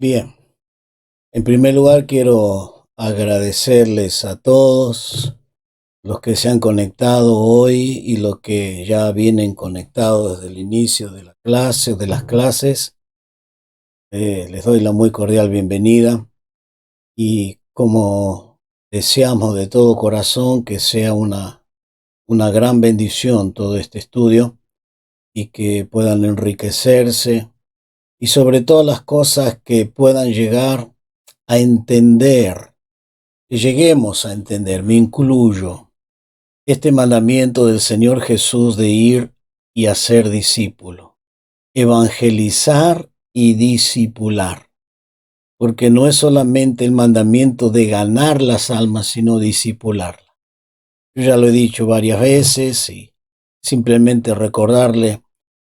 Bien, en primer lugar quiero agradecerles a todos los que se han conectado hoy y los que ya vienen conectados desde el inicio de la clase, de las clases. Les doy la muy cordial bienvenida y como deseamos de todo corazón que sea una gran bendición todo este estudio y que puedan enriquecerse y sobre todas las cosas que puedan llegar a entender, que lleguemos a entender, me incluyo, este mandamiento del Señor Jesús de ir y hacer discípulo, evangelizar y discipular, porque no es solamente el mandamiento de ganar las almas, sino discipularlas. Yo ya lo he dicho varias veces y simplemente recordarle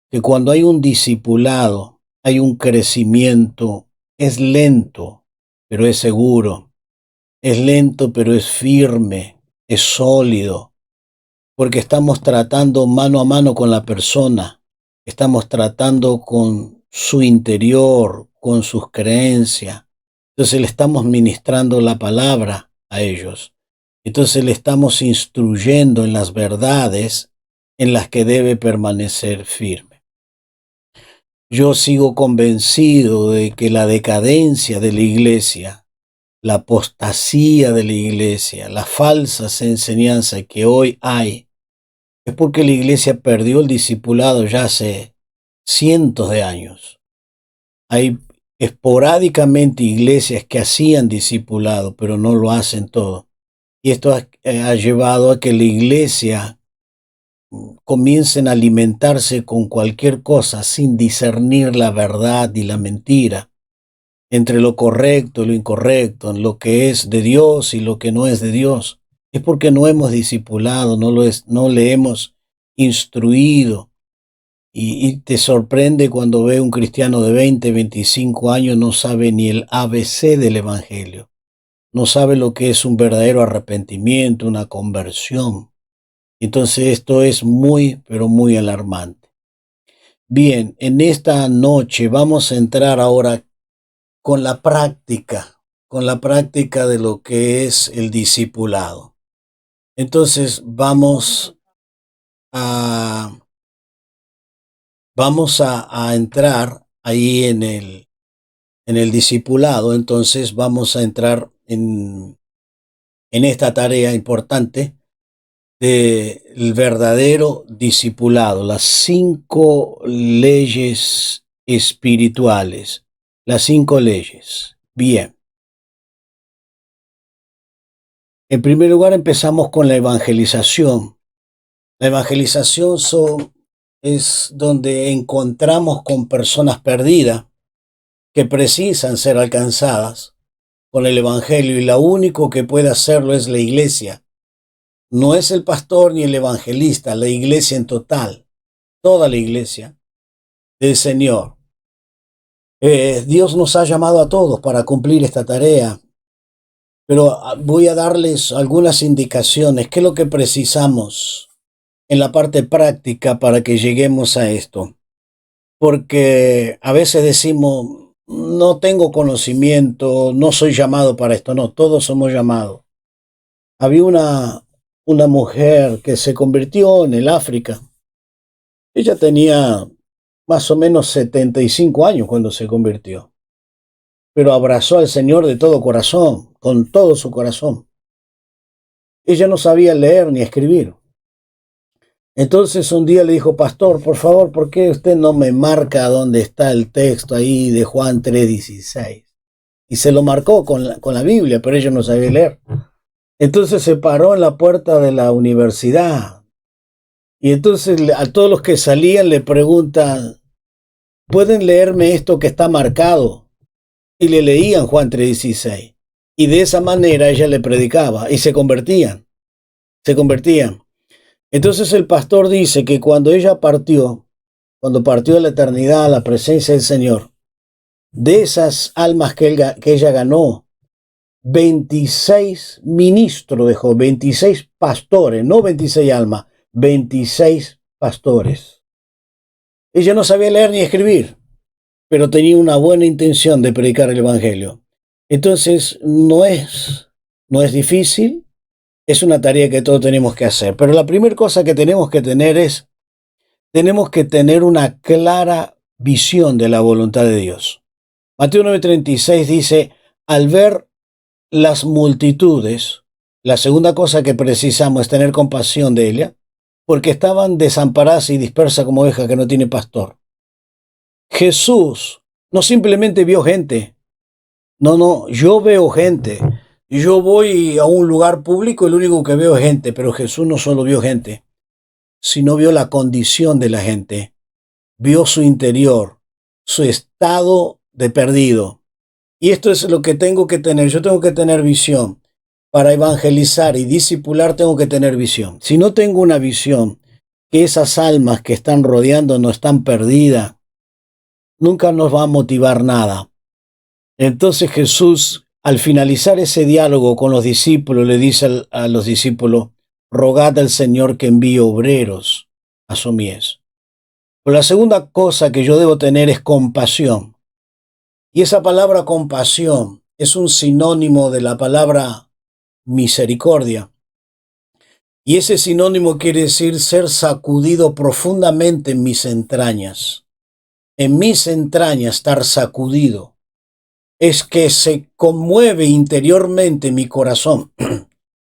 que cuando hay un discipulado, hay un crecimiento, es lento, pero es seguro, es lento, pero es firme, es sólido, porque estamos tratando mano a mano con la persona, estamos tratando con su interior, con sus creencias. Entonces le estamos ministrando la palabra a ellos. Entonces le estamos instruyendo en las verdades en las que debe permanecer firme. Yo sigo convencido de que la decadencia de la iglesia, la apostasía de la iglesia, las falsas enseñanzas que hoy hay, es porque la iglesia perdió el discipulado ya hace cientos de años. Hay esporádicamente iglesias que hacían discipulado, pero no lo hacen todo. Y esto ha llevado a que la iglesia comiencen a alimentarse con cualquier cosa sin discernir la verdad y la mentira, entre lo correcto y lo incorrecto, en lo que es de Dios y lo que no es de Dios. Es porque no hemos discipulado, no le hemos instruido. Y te sorprende cuando ve un cristiano de 20, 25 años, no sabe ni el ABC del Evangelio. No sabe lo que es un verdadero arrepentimiento, una conversión. Entonces esto es muy, pero muy alarmante. Bien, en esta noche vamos a entrar ahora con la práctica de lo que es el discipulado. Entonces a, vamos a entrar ahí en el discipulado. Entonces vamos a entrar en esta tarea importante del verdadero discipulado, las 5 leyes espirituales, las 5 leyes. Bien. En primer lugar, empezamos con la evangelización. La evangelización es donde encontramos con personas perdidas que precisan ser alcanzadas con el evangelio y lo único que puede hacerlo es la iglesia. No es el pastor ni el evangelista, la iglesia en total, toda la iglesia del Señor. Dios nos ha llamado a todos para cumplir esta tarea, pero voy a darles algunas indicaciones. ¿Qué es lo que precisamos en la parte práctica para que lleguemos a esto? Porque a veces decimos, no tengo conocimiento, no soy llamado para esto. No, todos somos llamados. Había una mujer que se convirtió en el África. Ella tenía más o menos 75 años cuando se convirtió, pero abrazó al Señor de todo corazón, con todo su corazón. Ella no sabía leer ni escribir. Entonces un día le dijo, pastor, por favor, ¿por qué usted no me marca dónde está el texto ahí de Juan 3:16? Y se lo marcó con la Biblia, pero ella no sabía leer. Entonces se paró en la puerta de la universidad. Y entonces a todos los que salían le preguntan, ¿pueden leerme esto que está marcado? Y le leían Juan 3:16. Y de esa manera ella le predicaba y se convertían. Se convertían. Entonces el pastor dice que cuando ella partió, cuando partió de la eternidad a la presencia del Señor, de esas almas que ella ganó, 26 ministros dejó, 26 pastores, no 26 almas, 26 pastores. Ella no sabía leer ni escribir, pero tenía una buena intención de predicar el Evangelio. Entonces, no es difícil, es una tarea que todos tenemos que hacer. Pero la primera cosa que tenemos que tener una clara visión de la voluntad de Dios. Mateo 9:36 dice, al ver las multitudes, la segunda cosa que precisamos es tener compasión de ellas, porque estaban desamparadas y dispersas como ovejas que no tiene pastor. Jesús no simplemente vio gente, no, yo veo gente. Yo voy a un lugar público y lo único que veo es gente, pero Jesús no solo vio gente, sino vio la condición de la gente, vio su interior, su estado de perdido. Y esto es lo que tengo que tener. Yo tengo que tener visión. Para evangelizar y discipular tengo que tener visión. Si no tengo una visión, que esas almas que están rodeando no están perdidas, nunca nos va a motivar nada. Entonces Jesús, al finalizar ese diálogo con los discípulos, le dice a los discípulos, rogad al Señor que envíe obreros a su mies. Pero la segunda cosa que yo debo tener es compasión. Y esa palabra compasión es un sinónimo de la palabra misericordia. Y ese sinónimo quiere decir ser sacudido profundamente en mis entrañas. En mis entrañas estar sacudido. Es que se conmueve interiormente mi corazón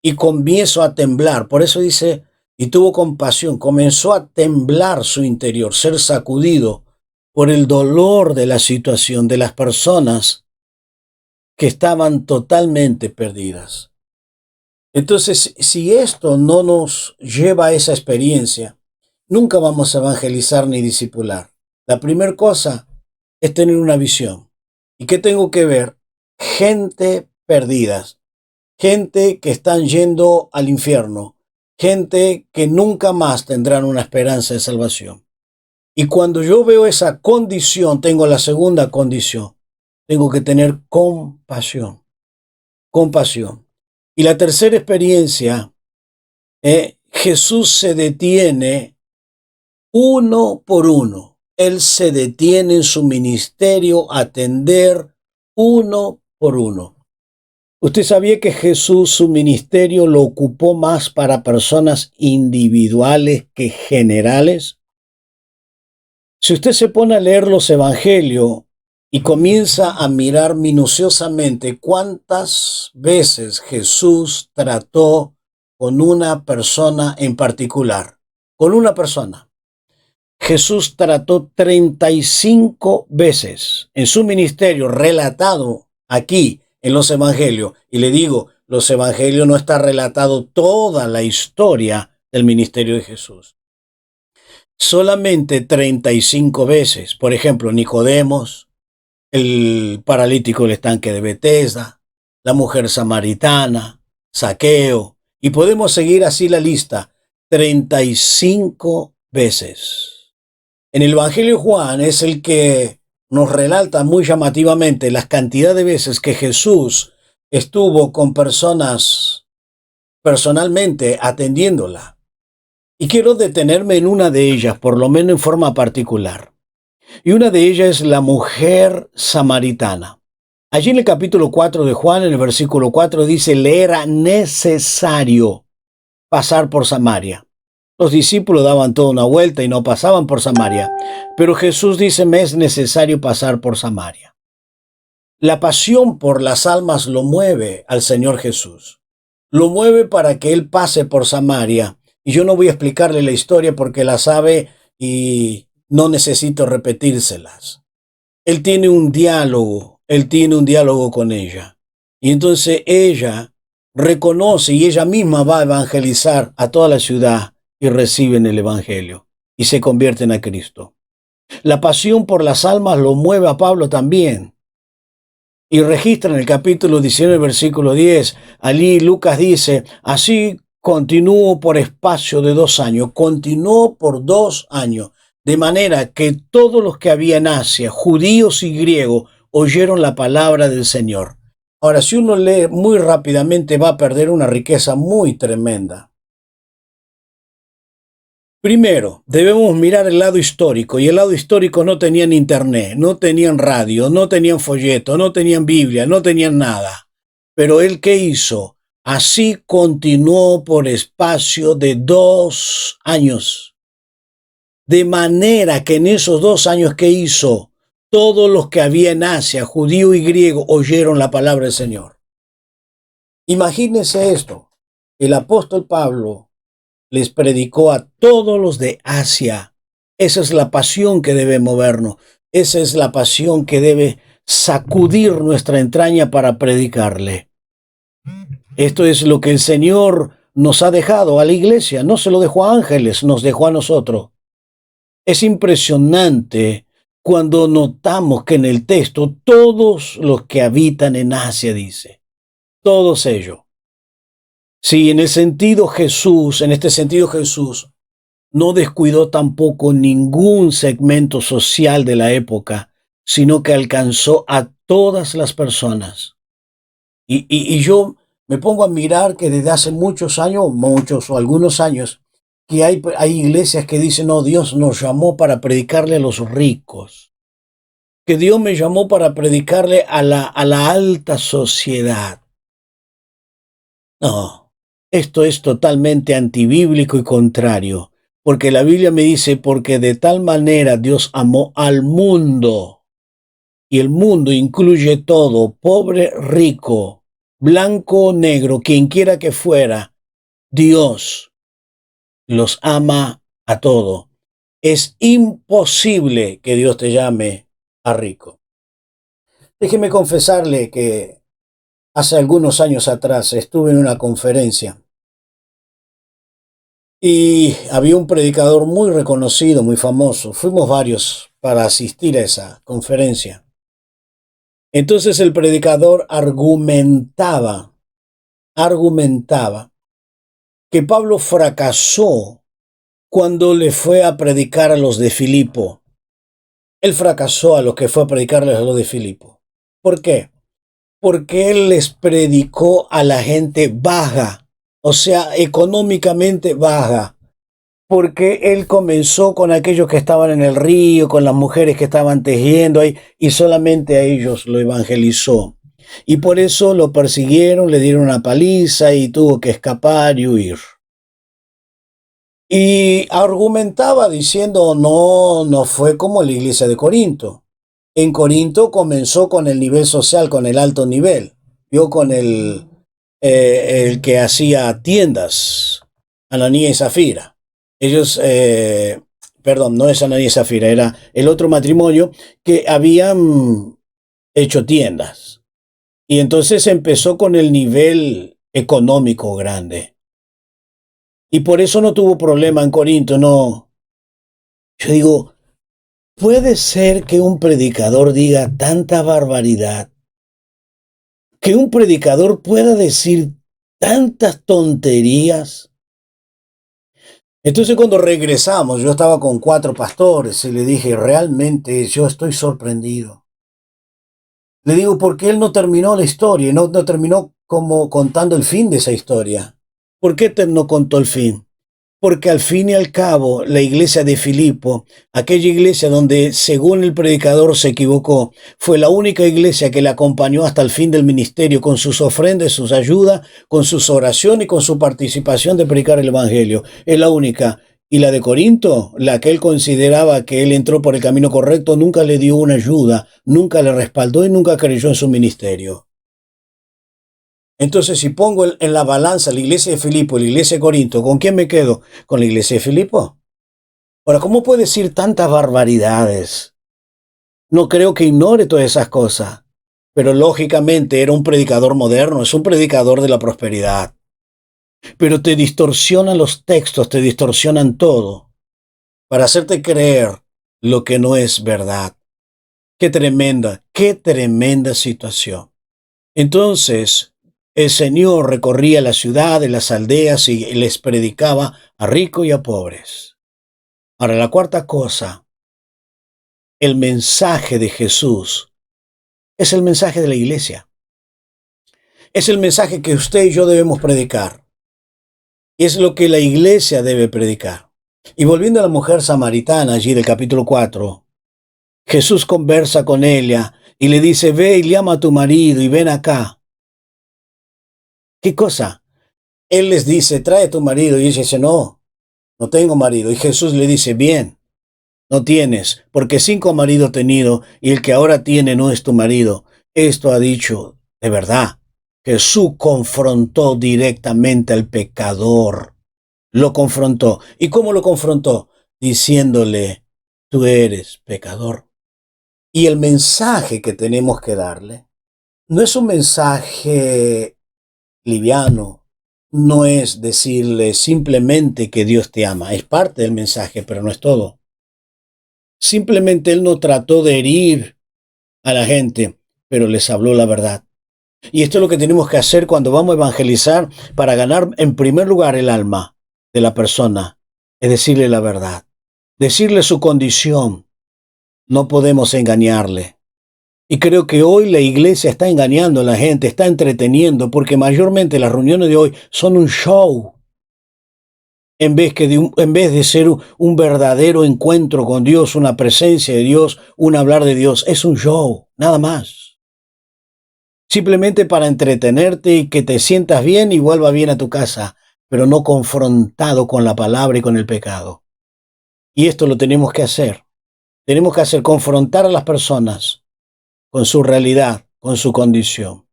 y comienzo a temblar. Por eso dice, y tuvo compasión, comenzó a temblar su interior, ser sacudido por el dolor de la situación de las personas que estaban totalmente perdidas. Entonces, si esto no nos lleva a esa experiencia, nunca vamos a evangelizar ni discipular. La primera cosa es tener una visión. ¿Y qué tengo que ver? Gente perdida, gente que están yendo al infierno, gente que nunca más tendrán una esperanza de salvación. Y cuando yo veo esa condición, tengo la segunda condición. Tengo que tener compasión, compasión. Y la tercera experiencia, Jesús se detiene uno por uno. Él se detiene en su ministerio a atender uno por uno. ¿Usted sabía que Jesús su ministerio lo ocupó más para personas individuales que generales? Si usted se pone a leer los evangelios y comienza a mirar minuciosamente cuántas veces Jesús trató con una persona en particular, con una persona. Jesús trató 35 veces en su ministerio, relatado aquí en los evangelios. Y le digo, los evangelios no está relatado toda la historia del ministerio de Jesús. Solamente 35 veces. Por ejemplo, Nicodemos, el paralítico del estanque de Betesda, la mujer samaritana, Zaqueo, y podemos seguir así la lista, 35 veces. En el Evangelio de Juan es el que nos relata muy llamativamente la cantidad de veces que Jesús estuvo con personas personalmente atendiéndola. Y quiero detenerme en una de ellas, por lo menos en forma particular. Y una de ellas es la mujer samaritana. Allí en el capítulo 4 de Juan, en el versículo 4, dice, le era necesario pasar por Samaria. Los discípulos daban toda una vuelta y no pasaban por Samaria. Pero Jesús dice, me es necesario pasar por Samaria. La pasión por las almas lo mueve al Señor Jesús. Lo mueve para que Él pase por Samaria. Y yo no voy a explicarle la historia porque la sabe y no necesito repetírselas. Él tiene un diálogo con ella. Y entonces ella reconoce y ella misma va a evangelizar a toda la ciudad y reciben el evangelio y se convierten a Cristo. La pasión por las almas lo mueve a Pablo también. Y registra en el capítulo 19, versículo 10, allí Lucas dice, así continuó por espacio de 2 años, continuó por 2 años, de manera que todos los que había en Asia, judíos y griegos, oyeron la palabra del Señor. Ahora, si uno lee muy rápidamente, va a perder una riqueza muy tremenda. Primero, debemos mirar el lado histórico, y el lado histórico no tenían internet, no tenían radio, no tenían folleto, no tenían Biblia, no tenían nada. Pero él, ¿qué hizo? Así continuó por espacio de 2 años. De manera que en esos 2 años que hizo, todos los que había en Asia, judío y griego, oyeron la palabra del Señor. Imagínense esto. El apóstol Pablo les predicó a todos los de Asia. Esa es la pasión que debe movernos. Esa es la pasión que debe sacudir nuestra entraña para predicarle. Esto es lo que el Señor nos ha dejado a la iglesia. No se lo dejó a ángeles, nos dejó a nosotros. Es impresionante cuando notamos que en el texto todos los que habitan en Asia, dice, todos ellos. Sí, en este sentido Jesús no descuidó tampoco ningún segmento social de la época, sino que alcanzó a todas las personas. Y yo me pongo a mirar que desde hace muchos o algunos años, que hay iglesias que dicen, no, Dios nos llamó para predicarle a los ricos, que Dios me llamó para predicarle a la alta sociedad. No, esto es totalmente antibíblico y contrario, porque la Biblia me dice, porque de tal manera Dios amó al mundo, y el mundo incluye todo, pobre, rico, blanco o negro, quien quiera que fuera, Dios los ama a todo. Es imposible que Dios te llame a rico. Déjeme confesarle que hace algunos años atrás estuve en una conferencia y había un predicador muy reconocido, muy famoso. Fuimos varios para asistir a esa conferencia. Entonces el predicador argumentaba que Pablo fracasó cuando le fue a predicar a los de Filipo. Él fracasó a los que fue a predicarles a los de Filipo. ¿Por qué? Porque él les predicó a la gente baja, o sea, económicamente baja. Porque él comenzó con aquellos que estaban en el río, con las mujeres que estaban tejiendo ahí, y solamente a ellos lo evangelizó. Y por eso lo persiguieron, le dieron una paliza y tuvo que escapar y huir. Y argumentaba diciendo, no fue como la iglesia de Corinto. En Corinto comenzó con el nivel social, con el alto nivel. Yo con el que hacía tiendas, Ananías y Zafira. Ellos, perdón, no es Ananías y Zafira, era el otro matrimonio que habían hecho tiendas. Y entonces empezó con el nivel económico grande. Y por eso no tuvo problema en Corinto, no. Yo digo, ¿puede ser que un predicador diga tanta barbaridad? ¿Que un predicador pueda decir tantas tonterías? Entonces cuando regresamos, yo estaba con 4 pastores y le dije, realmente yo estoy sorprendido. Le digo, ¿por qué él no terminó la historia? No terminó como contando el fin de esa historia. ¿Por qué no contó el fin? Porque al fin y al cabo, la iglesia de Filipo, aquella iglesia donde, según el predicador, se equivocó, fue la única iglesia que le acompañó hasta el fin del ministerio, con sus ofrendas, sus ayudas, con sus oraciones y con su participación de predicar el evangelio. Es la única. Y la de Corinto, la que él consideraba que él entró por el camino correcto, nunca le dio una ayuda, nunca le respaldó y nunca creyó en su ministerio. Entonces, si pongo en la balanza la iglesia de Filipo y la iglesia de Corinto, ¿con quién me quedo? ¿Con la iglesia de Filipo? Ahora, ¿cómo puede decir tantas barbaridades? No creo que ignore todas esas cosas, pero lógicamente era un predicador moderno, es un predicador de la prosperidad. Pero te distorsionan los textos, te distorsionan todo, para hacerte creer lo que no es verdad. Qué tremenda situación. Entonces, el Señor recorría la ciudad, las aldeas y les predicaba a ricos y a pobres. Ahora, la cuarta cosa, el mensaje de Jesús es el mensaje de la iglesia. Es el mensaje que usted y yo debemos predicar. Es lo que la iglesia debe predicar. Y volviendo a la mujer samaritana allí del capítulo 4, Jesús conversa con ella y le dice, ve y llama a tu marido y ven acá. ¿Qué cosa? Él les dice, trae a tu marido. Y ella dice, no, no tengo marido. Y Jesús le dice, bien, no tienes, porque 5 maridos he tenido y el que ahora tiene no es tu marido. Esto ha dicho de verdad. Jesús confrontó directamente al pecador. Lo confrontó. ¿Y cómo lo confrontó? Diciéndole, tú eres pecador. Y el mensaje que tenemos que darle no es un mensaje liviano, no es decirle simplemente que Dios te ama. Es parte del mensaje, pero no es todo. Simplemente Él no trató de herir a la gente, pero les habló la verdad. Y esto es lo que tenemos que hacer cuando vamos a evangelizar para ganar en primer lugar el alma de la persona, es decirle la verdad, decirle su condición. No podemos engañarle. Y creo que hoy la iglesia está engañando a la gente, está entreteniendo, porque mayormente las reuniones de hoy son un show. En vez de ser un verdadero encuentro con Dios, una presencia de Dios, un hablar de Dios, es un show, nada más. Simplemente para entretenerte y que te sientas bien y vuelva bien a tu casa, pero no confrontado con la palabra y con el pecado. Y esto lo tenemos que hacer. Tenemos que hacer confrontar a las personas con su realidad, con su condición.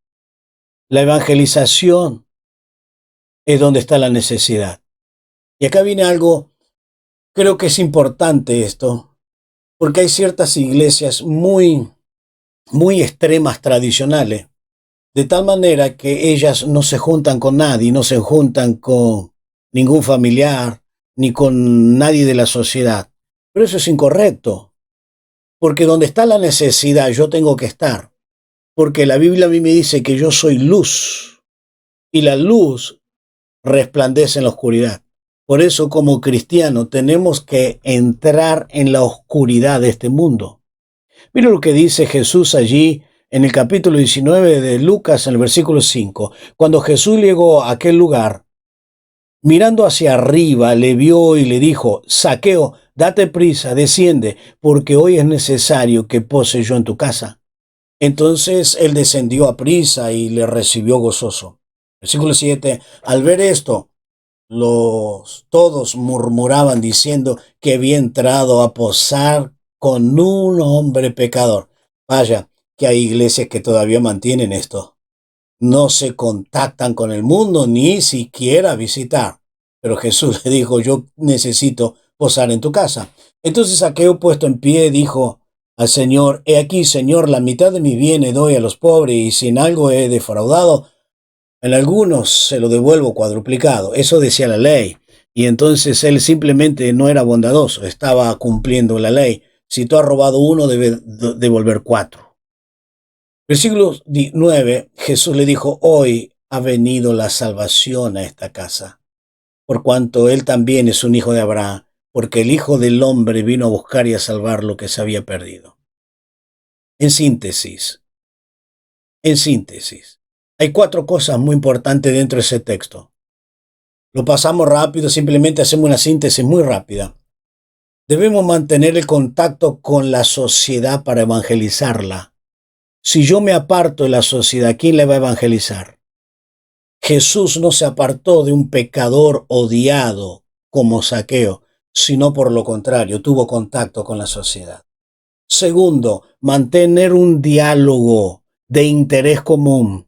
La evangelización es donde está la necesidad. Y acá viene algo, creo que es importante esto, porque hay ciertas iglesias muy extremas tradicionales, de tal manera que ellas no se juntan con nadie, no se juntan con ningún familiar, ni con nadie de la sociedad. Pero eso es incorrecto, porque donde está la necesidad yo tengo que estar, porque la Biblia a mí me dice que yo soy luz, y la luz resplandece en la oscuridad. Por eso, como cristianos, tenemos que entrar en la oscuridad de este mundo. Mira lo que dice Jesús allí en el capítulo 19 de Lucas, en el versículo 5. Cuando Jesús llegó a aquel lugar, mirando hacia arriba, le vio y le dijo, Zaqueo, date prisa, desciende, porque hoy es necesario que pose yo en tu casa. Entonces él descendió a prisa y le recibió gozoso. Versículo 7. Al ver esto, todos murmuraban diciendo que había entrado a posar con un hombre pecador. Vaya, que hay iglesias que todavía mantienen esto. No se contactan con el mundo ni siquiera visitar. Pero Jesús le dijo, yo necesito posar en tu casa. Entonces Zaqueo, puesto en pie, dijo al Señor, he aquí, Señor, la mitad de mi bienes doy a los pobres, y si en algo he defraudado, en algunos se lo devuelvo cuadruplicado. Eso decía la ley. Y entonces él simplemente no era bondadoso, estaba cumpliendo la ley. Si tú has robado uno, debe devolver 4. Versículo 9, Jesús le dijo, hoy ha venido la salvación a esta casa, por cuanto él también es un hijo de Abraham, porque el Hijo del Hombre vino a buscar y a salvar lo que se había perdido. En síntesis, en síntesis, hay 4 cosas muy importantes dentro de ese texto. Lo pasamos rápido, simplemente hacemos una síntesis muy rápida. Debemos mantener el contacto con la sociedad para evangelizarla. Si yo me aparto de la sociedad, ¿quién la va a evangelizar? Jesús no se apartó de un pecador odiado como Zaqueo, sino por lo contrario, tuvo contacto con la sociedad. Segundo, mantener un diálogo de interés común.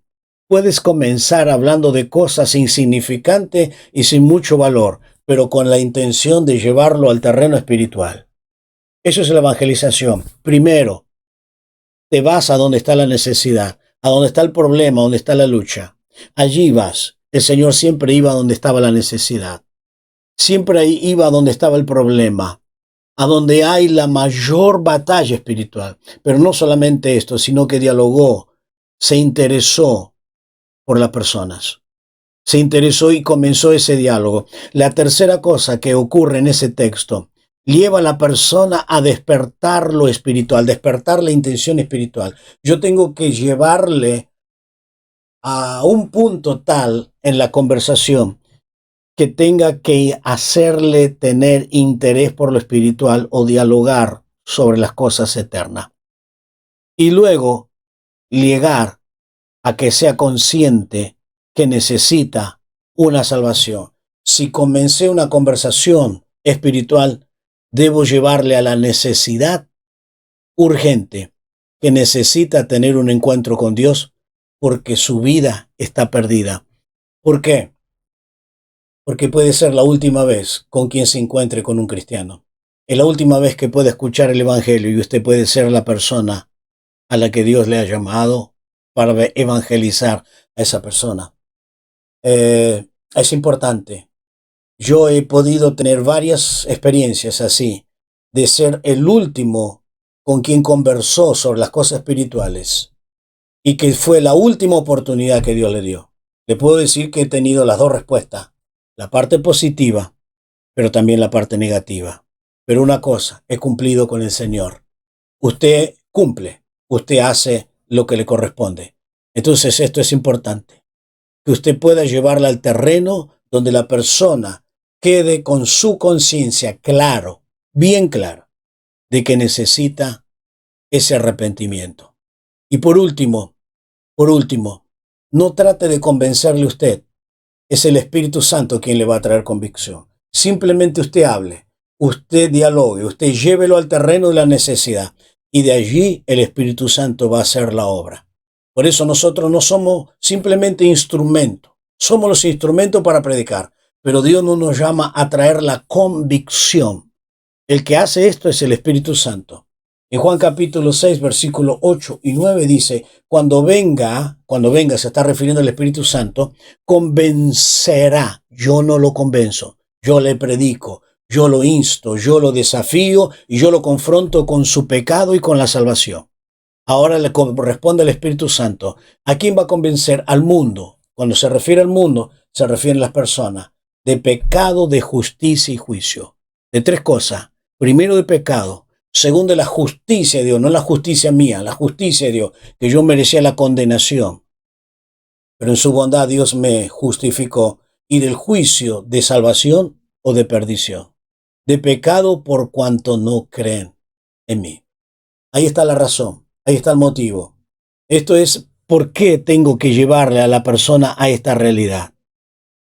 Puedes comenzar hablando de cosas insignificantes y sin mucho valor, pero con la intención de llevarlo al terreno espiritual. Eso es la evangelización. Primero, te vas a donde está la necesidad, a donde está el problema, donde está la lucha. Allí vas. El Señor siempre iba a donde estaba la necesidad. Siempre iba a donde estaba el problema, a donde hay la mayor batalla espiritual. Pero no solamente esto, sino que dialogó, se interesó por las personas. Se interesó y comenzó ese diálogo. La tercera cosa que ocurre en ese texto, lleva a la persona a despertar lo espiritual, despertar la intención espiritual. Yo tengo que llevarle a un punto tal en la conversación que tenga que hacerle tener interés por lo espiritual o dialogar sobre las cosas eternas. Y luego llegar a que sea consciente que necesita una salvación. Si comencé una conversación espiritual, debo llevarle a la necesidad urgente que necesita tener un encuentro con Dios porque su vida está perdida. ¿Por qué? Porque puede ser la última vez con quien se encuentre con un cristiano. Es la última vez que puede escuchar el Evangelio y usted puede ser la persona a la que Dios le ha llamado para evangelizar a esa persona. Es importante. Yo he podido tener varias experiencias así, de ser el último con quien conversó sobre las cosas espirituales y que fue la última oportunidad que Dios le dio. Le puedo decir que he tenido las dos respuestas, la parte positiva, pero también la parte negativa. Pero una cosa, he cumplido con el Señor. Usted cumple, usted hace lo que le corresponde. Entonces esto es importante, que usted pueda llevarla al terreno donde la persona quede con su conciencia claro, bien claro, de que necesita ese arrepentimiento. Y por último, no trate de convencerle usted. Es el Espíritu Santo quien le va a traer convicción. Simplemente usted hable, usted dialogue, usted llévelo al terreno de la necesidad y de allí el Espíritu Santo va a hacer la obra. Por eso nosotros no somos simplemente instrumentos, somos los instrumentos para predicar, pero Dios no nos llama a traer la convicción. El que hace esto es el Espíritu Santo. En Juan capítulo 6, versículo 8 y 9 dice, cuando venga, se está refiriendo al Espíritu Santo, convencerá. Yo no lo convenzo, yo le predico, yo lo insto, yo lo desafío y yo lo confronto con su pecado y con la salvación. Ahora le corresponde al Espíritu Santo. ¿A quién va a convencer? Al mundo. Cuando se refiere al mundo, se refieren a las personas. De pecado, de justicia y juicio. De tres cosas. Primero, de pecado. Segundo, de la justicia de Dios, no la justicia mía, la justicia de Dios, que yo merecía la condenación. Pero en su bondad Dios me justificó. Y del juicio de salvación o de perdición. De pecado por cuanto no creen en mí. Ahí está la razón. Ahí está el motivo. Esto es por qué tengo que llevarle a la persona a esta realidad.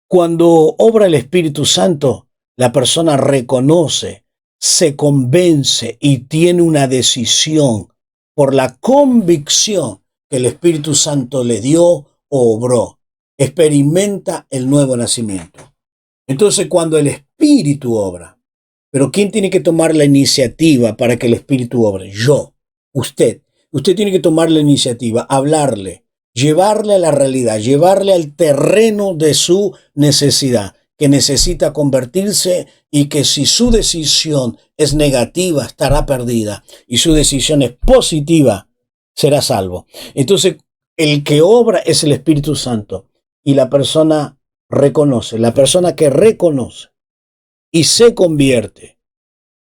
Cuando obra el Espíritu Santo, la persona reconoce, se convence y tiene una decisión por la convicción que el Espíritu Santo le dio o obró. Experimenta el nuevo nacimiento. Entonces, cuando el Espíritu obra, pero ¿quién tiene que tomar la iniciativa para que el Espíritu obre? Yo, usted. Usted tiene que tomar la iniciativa, hablarle, llevarle a la realidad, llevarle al terreno de su necesidad, que necesita convertirse y que si su decisión es negativa, estará perdida, y su decisión es positiva, será salvo. Entonces, el que obra es el Espíritu Santo y la persona reconoce, la persona que reconoce y se convierte,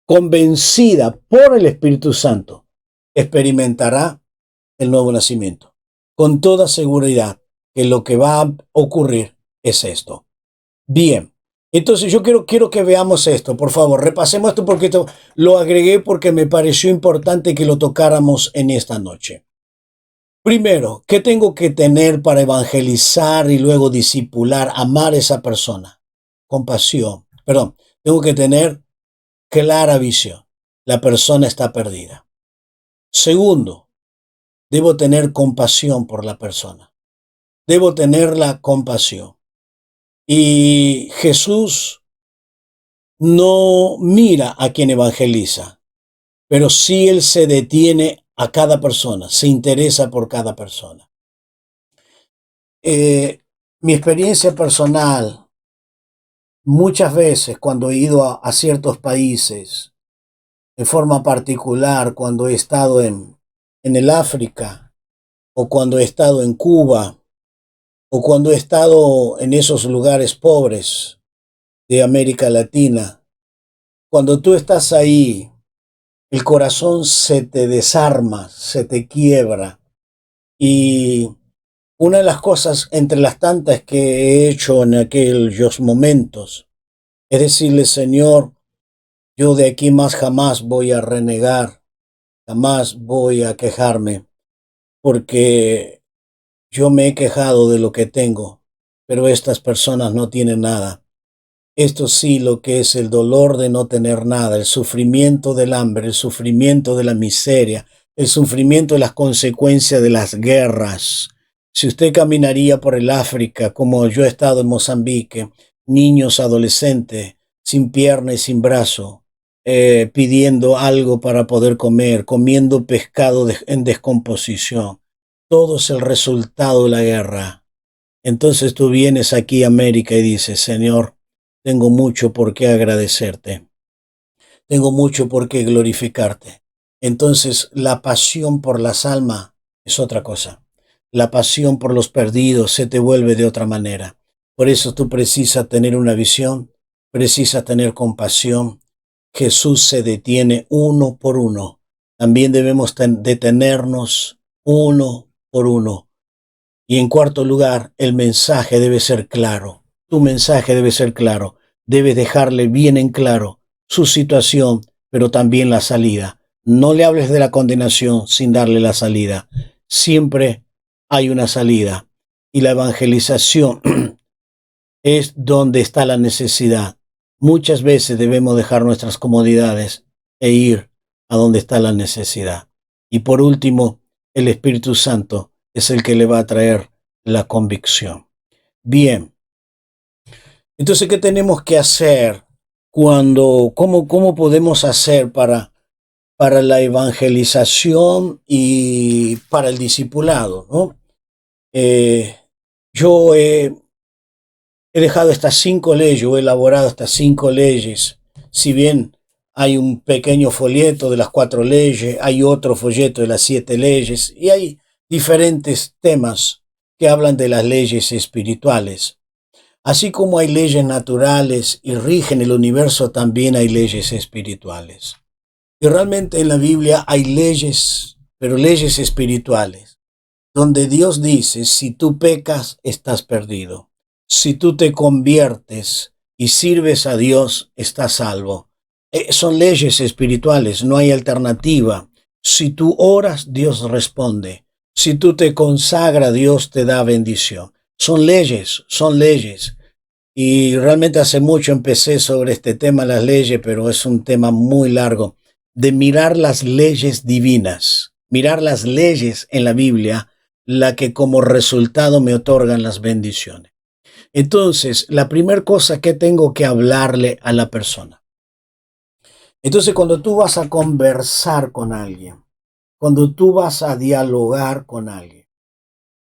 convencida por el Espíritu Santo, experimentará el nuevo nacimiento. Con toda seguridad que lo que va a ocurrir es esto. Bien, entonces yo quiero que veamos esto, por favor, repasemos esto porque lo agregué porque me pareció importante que lo tocáramos en esta noche. Primero, ¿qué tengo que tener para evangelizar y luego discipular, amar a esa persona? Compasión. Perdón, tengo que tener clara visión. La persona está perdida. Segundo, debo tener compasión por la persona. Debo tener la compasión. Y Jesús no mira a quien evangeliza, pero sí Él se detiene a cada persona, se interesa por cada persona. Mi experiencia personal, muchas veces cuando he ido a ciertos países, en forma particular cuando he estado en el África, o cuando he estado en Cuba, o cuando he estado en esos lugares pobres de América Latina, cuando tú estás ahí, el corazón se te desarma, se te quiebra y Una de las cosas entre las tantas que he hecho en aquellos momentos es decirle, Señor, yo de aquí más jamás voy a renegar, jamás voy a quejarme, porque yo me he quejado de lo que tengo, pero estas personas no tienen nada. Esto sí, lo que es el dolor de no tener nada, el sufrimiento del hambre, el sufrimiento de la miseria, el sufrimiento de las consecuencias de las guerras. Si usted caminaría por el África, como yo he estado en Mozambique, niños, adolescentes, sin pierna y sin brazo, pidiendo algo para poder comer, comiendo pescado en descomposición. Todo es el resultado de la guerra. Entonces tú vienes aquí a América y dices, Señor, tengo mucho por qué agradecerte, tengo mucho por qué glorificarte. Entonces la pasión por las almas es otra cosa. La pasión por los perdidos se te vuelve de otra manera. Por eso tú precisas tener una visión, precisas tener compasión. Jesús se detiene uno por uno. También debemos detenernos uno por uno. Y en cuarto lugar, el mensaje debe ser claro. Tu mensaje debe ser claro. Debes dejarle bien en claro su situación, pero también la salida. No le hables de la condenación sin darle la salida. Siempre hay una salida. Y la evangelización es donde está la necesidad. Muchas veces debemos dejar nuestras comodidades e ir a donde está la necesidad. Y por último, el Espíritu Santo es el que le va a traer la convicción. Bien, entonces, ¿qué tenemos que hacer cómo podemos hacer para la evangelización y para el discipulado, ¿no? Eh, yo he dejado estas 5 leyes, o he elaborado estas 5 leyes. Si bien hay un pequeño folleto de las 4 leyes, hay otro folleto de las 7 leyes, y hay diferentes temas que hablan de las leyes espirituales. Así como hay leyes naturales y rigen el universo, también hay leyes espirituales. Y realmente en la Biblia hay leyes, pero leyes espirituales, donde Dios dice, si tú pecas, estás perdido. Si tú te conviertes y sirves a Dios, estás salvo. Son leyes espirituales, no hay alternativa. Si tú oras, Dios responde. Si tú te consagras, Dios te da bendición. Son leyes, son leyes. Y realmente hace mucho empecé sobre este tema, las leyes, pero es un tema muy largo, de mirar las leyes divinas, mirar las leyes en la Biblia, la que como resultado me otorgan las bendiciones. Entonces, la primera cosa que tengo que hablarle a la persona. Entonces, cuando tú vas a conversar con alguien, cuando tú vas a dialogar con alguien,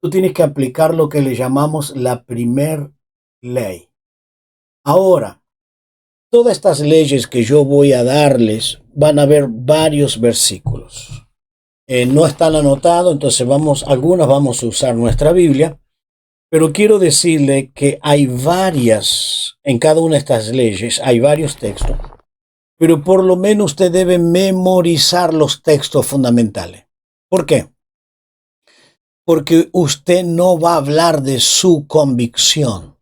tú tienes que aplicar lo que le llamamos la primer ley. Ahora, todas estas leyes que yo voy a darles van a haber varios versículos. No están anotados, entonces algunas vamos a usar nuestra Biblia, pero quiero decirle que hay varias, en cada una de estas leyes, hay varios textos, pero por lo menos usted debe memorizar los textos fundamentales. ¿Por qué? Porque usted no va a hablar de su convicción.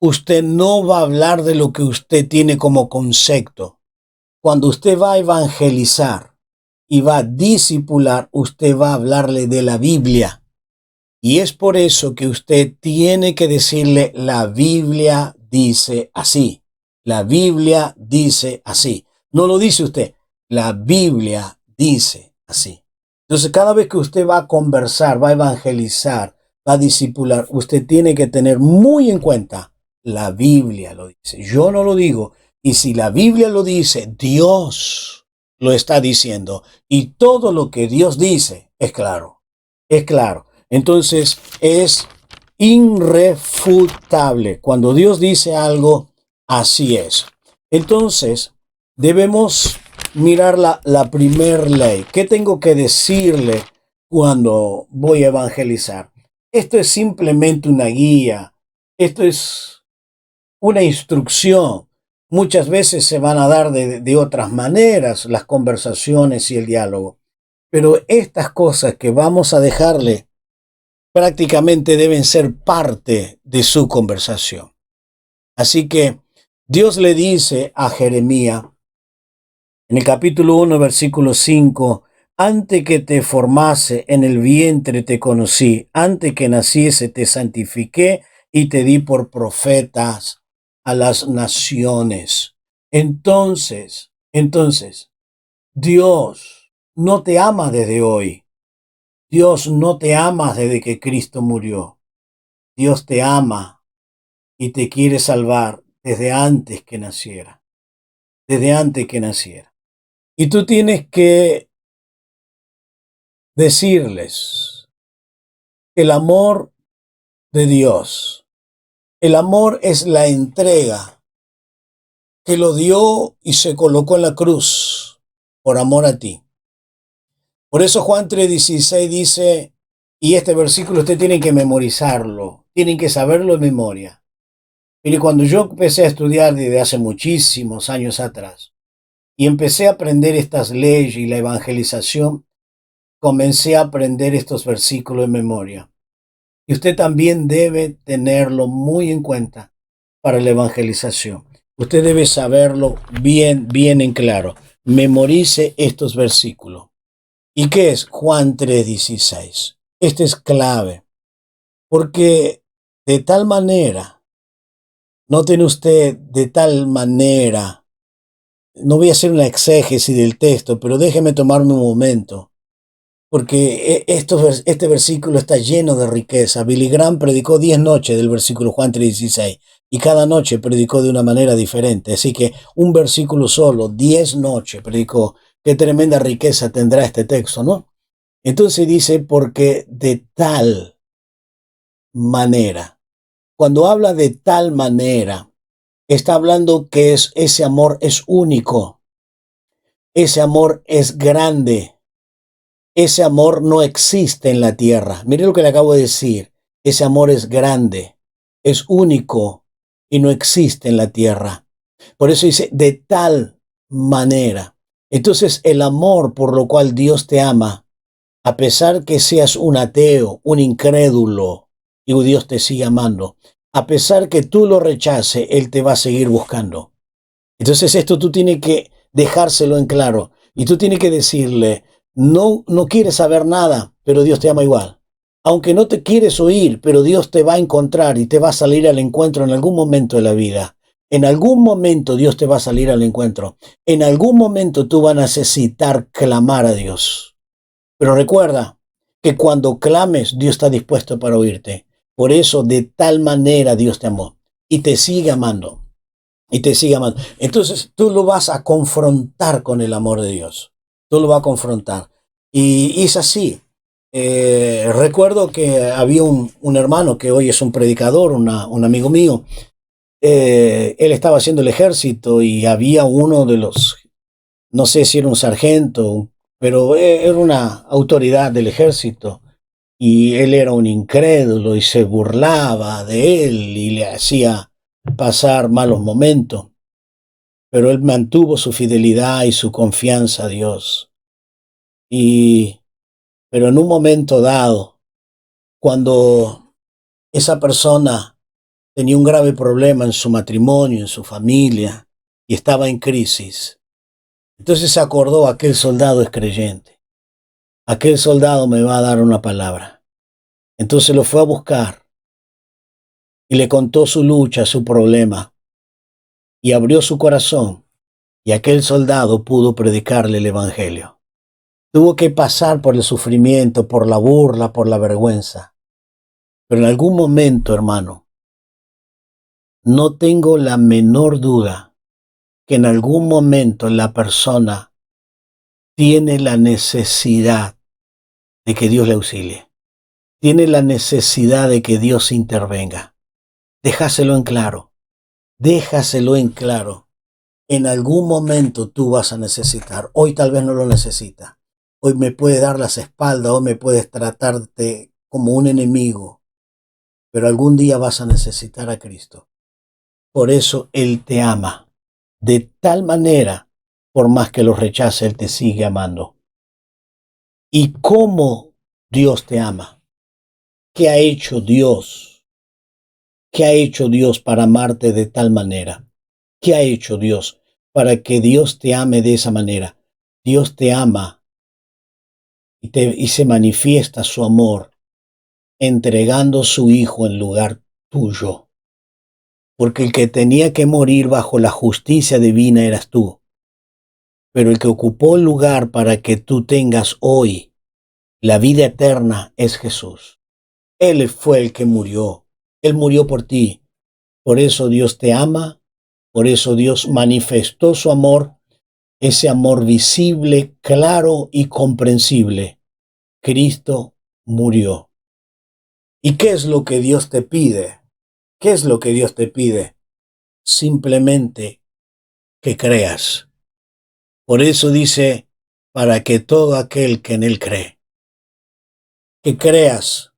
Usted no va a hablar de lo que usted tiene como concepto. Cuando usted va a evangelizar y va a discipular, usted va a hablarle de la Biblia. Y es por eso que usted tiene que decirle, la Biblia dice así. La Biblia dice así. No lo dice usted, la Biblia dice así. Entonces, cada vez que usted va a conversar, va a evangelizar, va a discipular, usted tiene que tener muy en cuenta, la Biblia lo dice. Yo no lo digo. Y si la Biblia lo dice, Dios lo está diciendo. Y todo lo que Dios dice es claro. Es claro. Entonces es irrefutable. Cuando Dios dice algo, así es. Entonces debemos mirar la primer ley. ¿Qué tengo que decirle cuando voy a evangelizar? Esto es simplemente una guía. Esto es una instrucción. Muchas veces se van a dar de otras maneras las conversaciones y el diálogo. Pero estas cosas que vamos a dejarle prácticamente deben ser parte de su conversación. Así que Dios le dice a Jeremías en el capítulo 1, versículo 5, antes que te formase en el vientre te conocí, antes que naciese te santifiqué y te di por profetas a las naciones. Entonces, Dios no te ama desde hoy. Dios no te ama desde que Cristo murió. Dios te ama y te quiere salvar desde antes que naciera. Desde antes que naciera. Y tú tienes que decirles el amor de Dios. El amor es la entrega que lo dio y se colocó en la cruz por amor a ti. Por eso Juan 3:16 dice, y este versículo usted tiene que memorizarlo, tienen que saberlo de memoria. Mire, cuando yo empecé a estudiar desde hace muchísimos años atrás y empecé a aprender estas leyes y la evangelización, comencé a aprender estos versículos de memoria. Y usted también debe tenerlo muy en cuenta para la evangelización. Usted debe saberlo bien, bien en claro. Memorice estos versículos. ¿Y qué es Juan 3:16? Este es clave, porque de tal manera, noten usted, de tal manera, no voy a hacer una exégesis del texto, pero déjeme tomarme un momento, porque este versículo está lleno de riqueza. Billy Graham predicó 10 noches del versículo Juan 3:16 y cada noche predicó de una manera diferente. Así que un versículo solo, 10 noches predicó. Qué tremenda riqueza tendrá este texto, ¿no? Entonces dice, porque de tal manera. Cuando habla de tal manera, está hablando que ese amor es único, ese amor es grande. Ese amor no existe en la tierra. Mire lo que le acabo de decir. Ese amor es grande, es único y no existe en la tierra. Por eso dice, de tal manera. Entonces, el amor por lo cual Dios te ama, a pesar que seas un ateo, un incrédulo, y Dios te sigue amando, a pesar que tú lo rechaces, Él te va a seguir buscando. Entonces esto tú tienes que dejárselo en claro y tú tienes que decirle, no quieres saber nada, pero Dios te ama igual. Aunque no te quieres oír, pero Dios te va a encontrar y te va a salir al encuentro en algún momento de la vida. En algún momento Dios te va a salir al encuentro. En algún momento tú vas a necesitar clamar a Dios. Pero recuerda que cuando clames, Dios está dispuesto para oírte. Por eso, de tal manera Dios te amó y te sigue amando. Y te sigue amando. Entonces tú lo vas a confrontar con el amor de Dios. Tú lo vas a confrontar. Y es así. Recuerdo que había un hermano que hoy es un predicador, un amigo mío. Él estaba haciendo el ejército y había uno de los, no sé si era un sargento, pero era una autoridad del ejército. Y él era un incrédulo y se burlaba de él y le hacía pasar malos momentos. Pero él mantuvo su fidelidad y su confianza a Dios. Pero en un momento dado, cuando esa persona tenía un grave problema en su matrimonio, en su familia, y estaba en crisis, entonces se acordó, aquel soldado es creyente, aquel soldado me va a dar una palabra. Entonces lo fue a buscar y le contó su lucha, su problema, y abrió su corazón, y aquel soldado pudo predicarle el evangelio. Tuvo que pasar por el sufrimiento, por la burla, por la vergüenza. Pero en algún momento, hermano, no tengo la menor duda que en algún momento la persona tiene la necesidad de que Dios le auxilie. Tiene la necesidad de que Dios intervenga. Déjaselo en claro. Déjaselo en claro. En algún momento tú vas a necesitar. Hoy tal vez no lo necesitas. Hoy me puedes dar las espaldas, hoy me puedes tratarte como un enemigo, pero algún día vas a necesitar a Cristo. Por eso Él te ama. De tal manera, por más que lo rechace, Él te sigue amando. ¿Y cómo Dios te ama? ¿Qué ha hecho Dios? ¿Qué ha hecho Dios para amarte de tal manera? ¿Qué ha hecho Dios para que Dios te ame de esa manera? Dios te ama y se manifiesta su amor entregando su Hijo en lugar tuyo. Porque el que tenía que morir bajo la justicia divina eras tú. Pero el que ocupó el lugar para que tú tengas hoy la vida eterna es Jesús. Él fue el que murió. Él murió por ti. Por eso Dios te ama. Por eso Dios manifestó su amor, ese amor visible, claro y comprensible. Cristo murió. ¿Y qué es lo que Dios te pide? ¿Qué es lo que Dios te pide? Simplemente que creas. Por eso dice, para que todo aquel que en Él cree, que creas.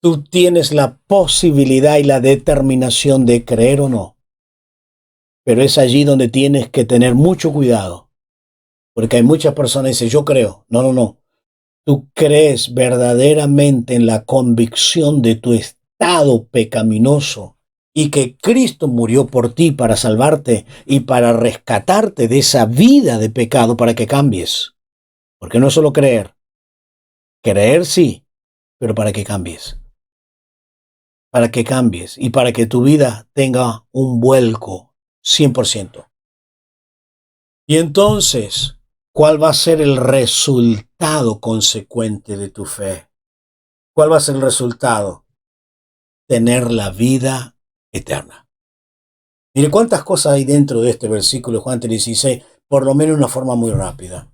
Tú tienes la posibilidad y la determinación de creer o no. Pero es allí donde tienes que tener mucho cuidado. Porque hay muchas personas que dicen, yo creo. No, no, no. Tú crees verdaderamente en la convicción de tu estado pecaminoso y que Cristo murió por ti para salvarte y para rescatarte de esa vida de pecado para que cambies. Porque no es solo creer. Creer sí, pero para que cambies. Para que cambies y para que tu vida tenga un vuelco 100%. Y entonces, ¿cuál va a ser el resultado consecuente de tu fe? ¿Cuál va a ser el resultado? Tener la vida eterna. Mire cuántas cosas hay dentro de este versículo de Juan 3:16, por lo menos de una forma muy rápida.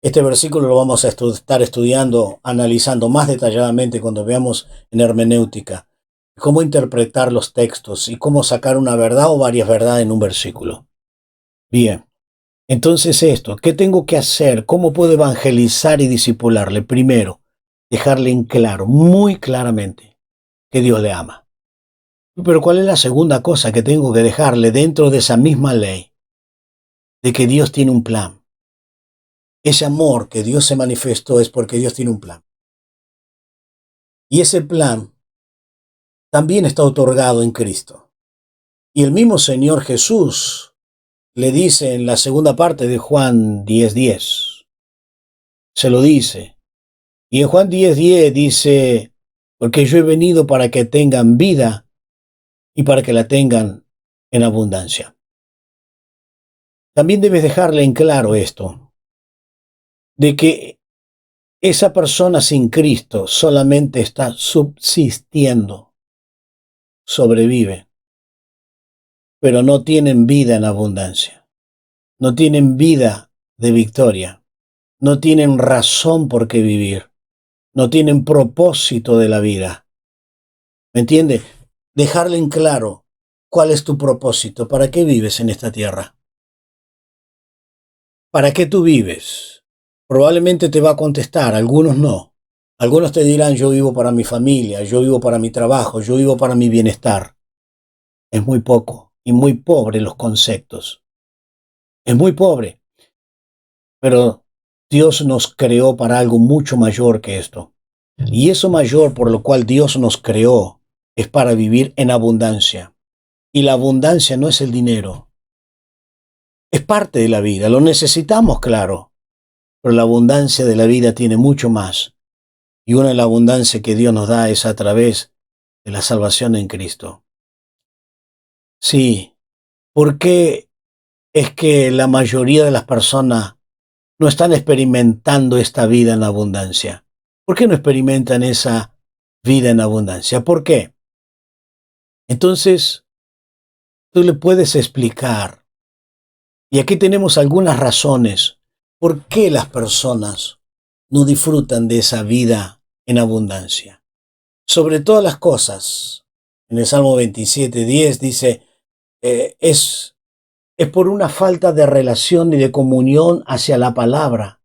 Este versículo lo vamos a estar estudiando, analizando más detalladamente cuando veamos en hermenéutica cómo interpretar los textos y cómo sacar una verdad o varias verdades en un versículo. Bien, entonces esto, ¿qué tengo que hacer? ¿Cómo puedo evangelizar y disipularle? Primero, dejarle en claro, muy claramente, que Dios le ama. Pero ¿cuál es la segunda cosa que tengo que dejarle dentro de esa misma ley? De que Dios tiene un plan. Ese amor que Dios se manifestó es porque Dios tiene un plan. Y ese plan también está otorgado en Cristo. Y el mismo Señor Jesús le dice en la segunda parte de Juan 10:10, se lo dice. Y en Juan 10:10 dice, porque yo he venido para que tengan vida y para que la tengan en abundancia. También debes dejarle en claro esto, de que esa persona sin Cristo solamente está subsistiendo, sobrevive, pero no tienen vida en abundancia, no tienen vida de victoria, no tienen razón por qué vivir, no tienen propósito de la vida. ¿Me entiende? Dejarle en claro cuál es tu propósito, para qué vives en esta tierra, para qué tú vives. Probablemente te va a contestar, algunos no. Algunos te dirán, yo vivo para mi familia, yo vivo para mi trabajo, yo vivo para mi bienestar. Es muy poco y muy pobre los conceptos. Es muy pobre. Pero Dios nos creó para algo mucho mayor que esto. Y eso mayor por lo cual Dios nos creó es para vivir en abundancia. Y la abundancia no es el dinero. Es parte de la vida. Lo necesitamos, claro. Pero la abundancia de la vida tiene mucho más. Y una de la abundancia que Dios nos da es a través de la salvación en Cristo. Sí, ¿por qué es que la mayoría de las personas no están experimentando esta vida en abundancia? ¿Por qué no experimentan esa vida en abundancia? ¿Por qué? Entonces, tú le puedes explicar, y aquí tenemos algunas razones por qué las personas no disfrutan de esa vida en abundancia. Sobre todas las cosas, en el Salmo 27:10 dice, es por una falta de relación y de comunión hacia la palabra,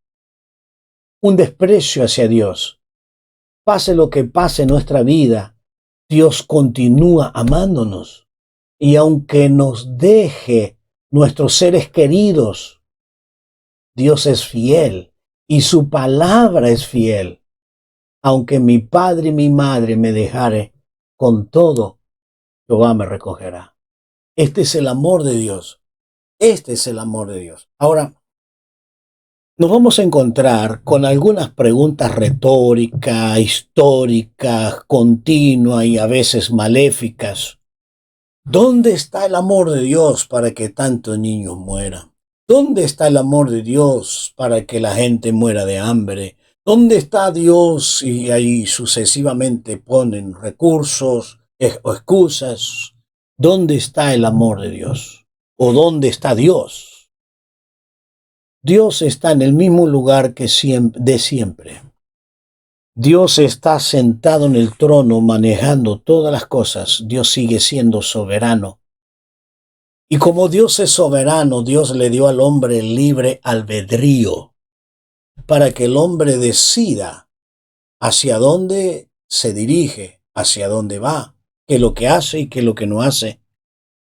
un desprecio hacia Dios. Pase lo que pase en nuestra vida, Dios continúa amándonos. Y aunque nos deje nuestros seres queridos, Dios es fiel y su palabra es fiel. Aunque mi padre y mi madre me dejare, con todo Jehová me recogerá. Este es el amor de Dios. Este es el amor de Dios. Ahora, nos vamos a encontrar con algunas preguntas retóricas, históricas, continuas y a veces maléficas. ¿Dónde está el amor de Dios para que tantos niños mueran? ¿Dónde está el amor de Dios para que la gente muera de hambre? ¿Dónde está Dios? Y ahí sucesivamente ponen recursos o excusas. ¿Dónde está el amor de Dios? ¿O dónde está Dios? Dios está en el mismo lugar que de siempre. Dios está sentado en el trono manejando todas las cosas. Dios sigue siendo soberano. Y como Dios es soberano, Dios le dio al hombre el libre albedrío para que el hombre decida hacia dónde se dirige, hacia dónde va, qué es lo que hace y qué es lo que no hace.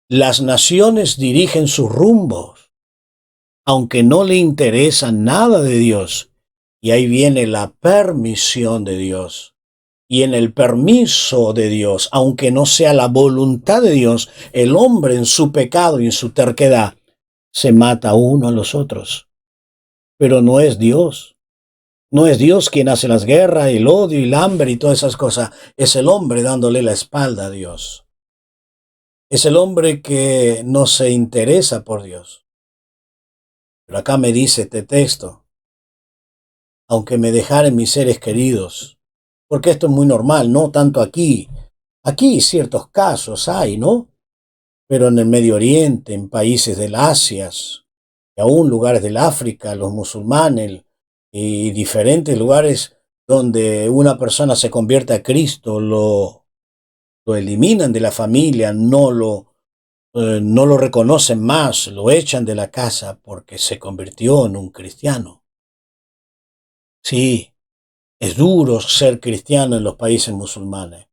Las naciones dirigen sus rumbos, aunque no le interesa nada de Dios. Y ahí viene la permisión de Dios. Y en el permiso de Dios, aunque no sea la voluntad de Dios, el hombre en su pecado y en su terquedad se mata uno a los otros. Pero no es Dios. No es Dios quien hace las guerras, el odio y el hambre y todas esas cosas. Es el hombre dándole la espalda a Dios. Es el hombre que no se interesa por Dios. Pero acá me dice este texto, aunque me dejaren mis seres queridos, porque esto es muy normal, no tanto aquí. Aquí ciertos casos hay, ¿no? Pero en el Medio Oriente, en países del Asia, y aún lugares del África, los musulmanes y diferentes lugares donde una persona se convierte a Cristo, lo eliminan de la familia, no lo reconocen más, lo echan de la casa porque se convirtió en un cristiano. Sí, es duro ser cristiano en los países musulmanes.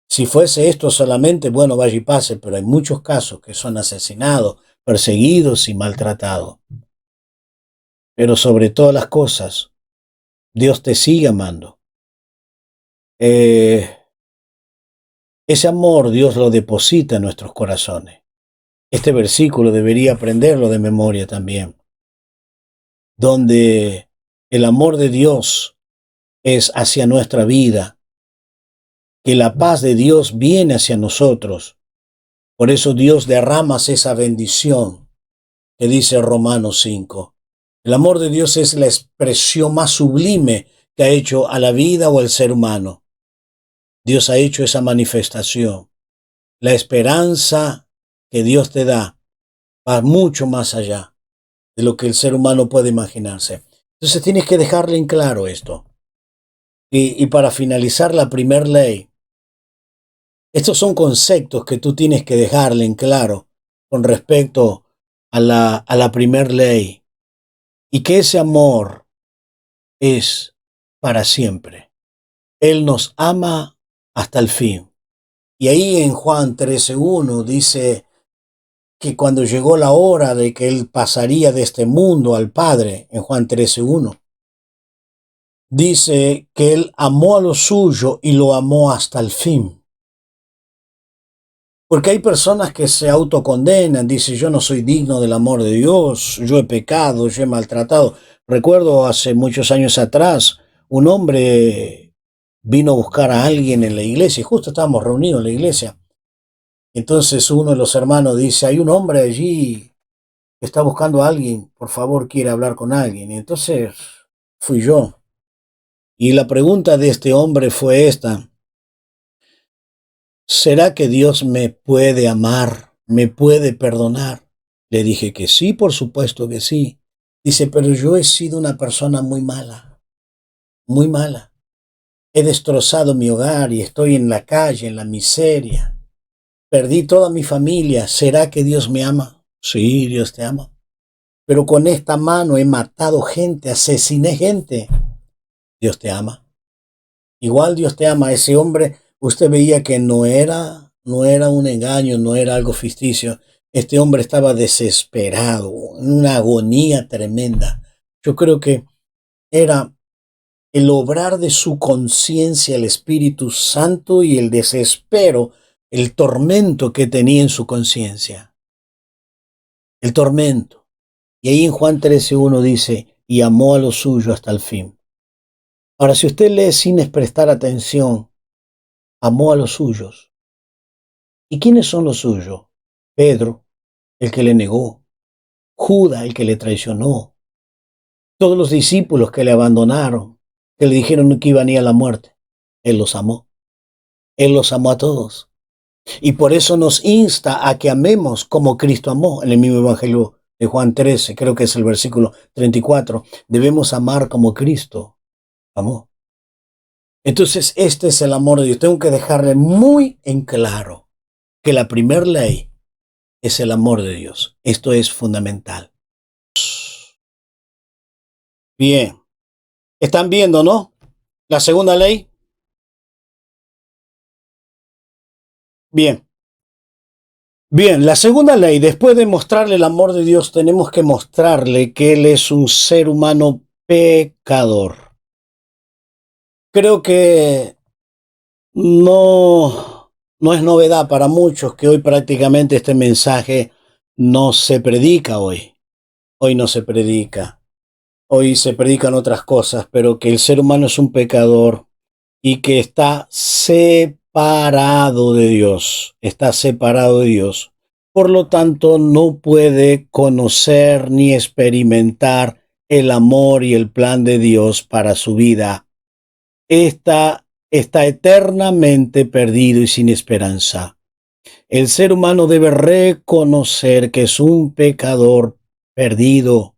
Si fuese esto solamente, bueno, vaya y pase, pero hay muchos casos que son asesinados, perseguidos y maltratados. Pero sobre todas las cosas, Dios te sigue amando. Ese amor Dios lo deposita en nuestros corazones. Este versículo debería aprenderlo de memoria también, donde el amor de Dios es hacia nuestra vida, que la paz de Dios viene hacia nosotros. Por eso Dios derrama esa bendición que dice Romanos 5. El amor de Dios es la expresión más sublime que ha hecho a la vida o al ser humano. Dios ha hecho esa manifestación. La esperanza que Dios te da va mucho más allá de lo que el ser humano puede imaginarse. Entonces tienes que dejarle en claro esto. Y para finalizar la primera ley, estos son conceptos que tú tienes que dejarle en claro con respecto a la primera ley. Y que ese amor es para siempre. Él nos ama hasta el fin. Y ahí en Juan 13:1 dice que cuando llegó la hora de que Él pasaría de este mundo al Padre, en Juan 13:1, dice que Él amó a lo suyo y lo amó hasta el fin. Porque hay personas que se autocondenan, dicen yo no soy digno del amor de Dios, yo he pecado, yo he maltratado. Recuerdo hace muchos años atrás, un hombre vino a buscar a alguien en la iglesia, y justo estábamos reunidos en la iglesia. Entonces uno de los hermanos dice, hay un hombre allí que está buscando a alguien, por favor quiere hablar con alguien. Y entonces fui yo. Y la pregunta de este hombre fue esta, ¿será que Dios me puede amar, me puede perdonar? Le dije que sí, por supuesto que sí. Dice, pero yo he sido una persona muy mala, muy mala. He destrozado mi hogar y estoy en la calle, en la miseria. Perdí toda mi familia. ¿Será que Dios me ama? Sí, Dios te ama. Pero con esta mano he matado gente, asesiné gente. Dios te ama. Igual Dios te ama. Ese hombre, usted veía que no era un engaño, no era algo ficticio. Este hombre estaba desesperado, en una agonía tremenda. Yo creo que era el obrar de su conciencia, el Espíritu Santo y el desespero, el tormento que tenía en su conciencia. El tormento. Y ahí en Juan 13:1 dice, y amó a los suyos hasta el fin. Ahora, si usted lee sin prestar atención, amó a los suyos. ¿Y quiénes son los suyos? Pedro, el que le negó. Judas, el que le traicionó. Todos los discípulos que le abandonaron, que le dijeron que iban a ir a la muerte. Él los amó. Él los amó a todos. Y por eso nos insta a que amemos como Cristo amó. En el mismo Evangelio de Juan 13, creo que es el versículo 34. Debemos amar como Cristo amó. Entonces, este es el amor de Dios. Tengo que dejarle muy en claro que la primera ley es el amor de Dios. Esto es fundamental. Bien. ¿Están viendo, no? La segunda ley. Bien. Bien, la segunda ley, después de mostrarle el amor de Dios, tenemos que mostrarle que Él es un ser humano pecador. Creo que no es novedad para muchos que hoy prácticamente este mensaje no se predica hoy. Hoy no se predica. Hoy se predican otras cosas, pero que el ser humano es un pecador y que está separado de Dios. Está separado de Dios. Por lo tanto, no puede conocer ni experimentar el amor y el plan de Dios para su vida. Está eternamente perdido y sin esperanza. El ser humano debe reconocer que es un pecador perdido.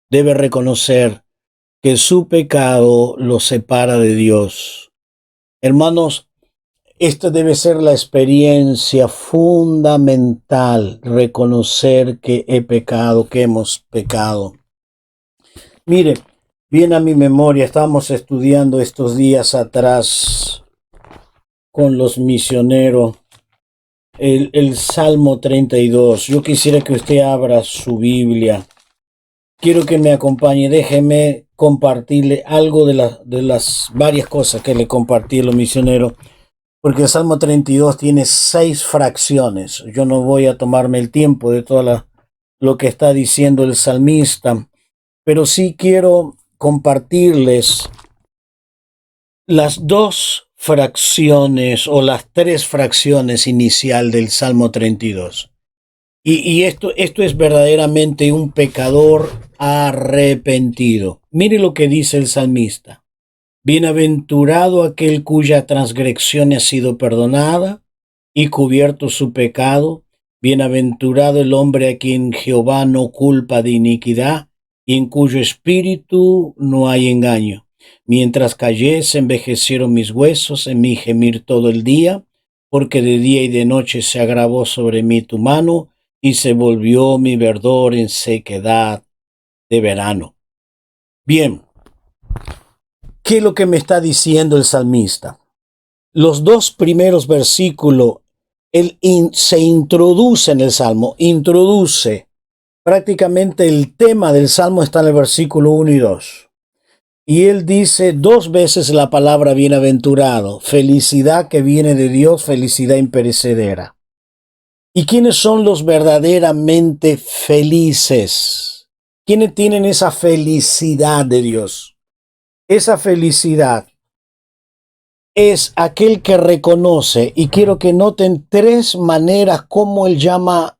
Debe reconocer que su pecado lo separa de Dios. Hermanos, esta debe ser la experiencia fundamental, reconocer que he pecado, que hemos pecado. Mire, viene a mi memoria, estábamos estudiando estos días atrás con los misioneros el Salmo 32. Yo quisiera que usted abra su Biblia. Quiero que me acompañe, déjeme compartirle algo de las varias cosas que le compartí a los misioneros. Porque el Salmo 32 tiene 6 fracciones. Yo no voy a tomarme el tiempo de todo lo que está diciendo el salmista, pero sí quiero compartirles las 2 fracciones o las 3 fracciones inicial del Salmo 32. Y esto es verdaderamente un pecador arrepentido. Mire lo que dice el salmista. Bienaventurado aquel cuya transgresión ha sido perdonada y cubierto su pecado. Bienaventurado el hombre a quien Jehová no culpa de iniquidad y en cuyo espíritu no hay engaño. Mientras callé, se envejecieron mis huesos, en mi gemir todo el día, porque de día y de noche se agravó sobre mí tu mano y se volvió mi verdor en sequedad de verano. Bien. ¿Qué es lo que me está diciendo el salmista? Los 2 primeros versículos, él se introduce en el Salmo, introduce prácticamente el tema del Salmo está en el versículo 1 y 2. Y él dice 2 veces la palabra bienaventurado, felicidad que viene de Dios, felicidad imperecedera. ¿Y quiénes son los verdaderamente felices? ¿Quiénes tienen esa felicidad de Dios? Esa felicidad es aquel que reconoce, y quiero que noten 3 maneras como él llama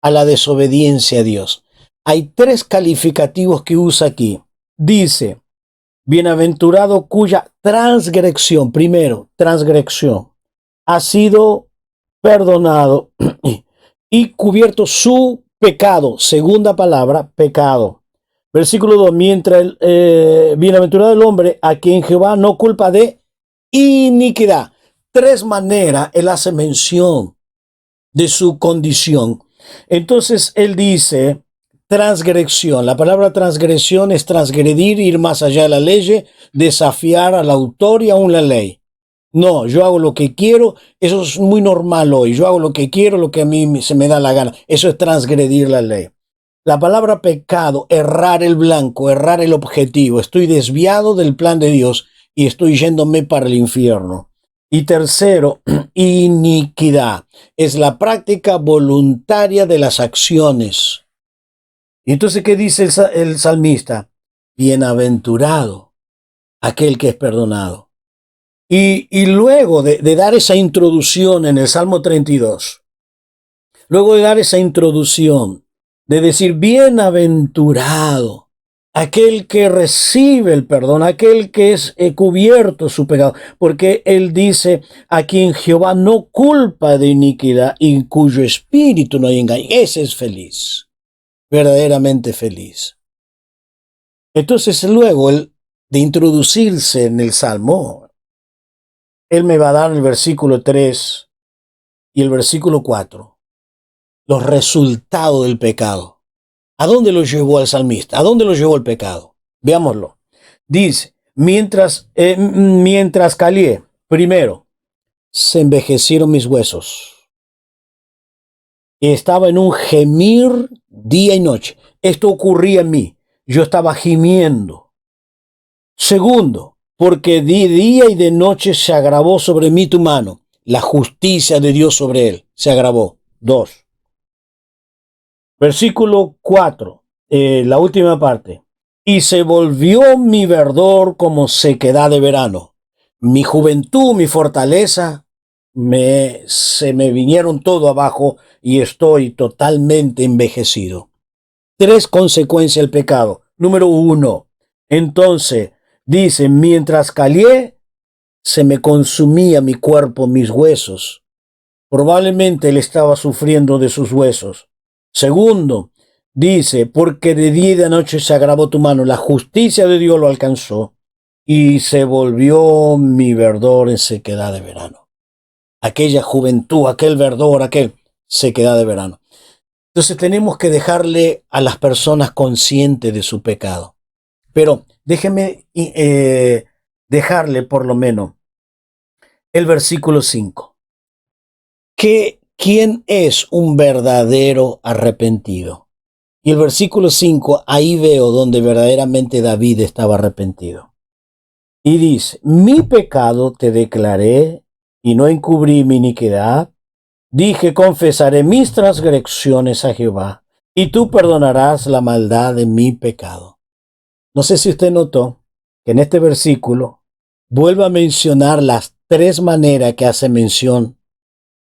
a la desobediencia a Dios. Hay 3 calificativos que usa aquí. Dice, bienaventurado cuya transgresión, primero, transgresión, ha sido perdonado y cubierto su pecado. Segunda palabra, pecado. Versículo 2, mientras bienaventurado el hombre a quien Jehová no culpa de iniquidad. 3 maneras él hace mención de su condición. Entonces él dice transgresión. La palabra transgresión es transgredir, ir más allá de la ley, desafiar al autor y aún la ley. No, yo hago lo que quiero, eso es muy normal hoy. Yo hago lo que quiero, lo que a mí se me da la gana. Eso es transgredir la ley. La palabra pecado, errar el blanco, errar el objetivo. Estoy desviado del plan de Dios y estoy yéndome para el infierno. Y tercero, iniquidad. Es la práctica voluntaria de las acciones. Y entonces, ¿qué dice el salmista? Bienaventurado aquel que es perdonado. Y luego de dar esa introducción en el Salmo 32, luego de dar esa introducción, de decir, bienaventurado aquel que recibe el perdón, aquel que es cubierto su pecado, porque él dice, a quien Jehová no culpa de iniquidad y en cuyo espíritu no hay engaño, ese es feliz, verdaderamente feliz. Entonces luego de introducirse en el Salmo, él me va a dar el versículo 3 y el versículo 4, los resultados del pecado. ¿A dónde lo llevó el salmista? ¿A dónde lo llevó el pecado? Veámoslo. Dice, mientras calié, primero, se envejecieron mis huesos. Estaba en un gemir día y noche. Esto ocurría en mí. Yo estaba gimiendo. Segundo, porque de día y de noche se agravó sobre mí tu mano. La justicia de Dios sobre él se agravó. 2. Versículo 4, la última parte. Y se volvió mi verdor como sequedad de verano. Mi juventud, mi fortaleza, se me vinieron todo abajo y estoy totalmente envejecido. 3 consecuencias del pecado. Número 1. Entonces, dice, mientras calié, se me consumía mi cuerpo, mis huesos. Probablemente él estaba sufriendo de sus huesos. Segundo, dice, porque de día y de noche se agravó tu mano, la justicia de Dios lo alcanzó y se volvió mi verdor en sequedad de verano. Aquella juventud, aquel verdor, aquel sequedad de verano. Entonces tenemos que dejarle a las personas conscientes de su pecado. Pero déjeme dejarle por lo menos el versículo 5. ¿Quién es un verdadero arrepentido? Y el versículo 5, ahí veo donde verdaderamente David estaba arrepentido. Y dice, mi pecado te declaré y no encubrí mi iniquidad. Dije, confesaré mis transgresiones a Jehová y tú perdonarás la maldad de mi pecado. No sé si usted notó que en este versículo vuelve a mencionar las 3 maneras que hace mención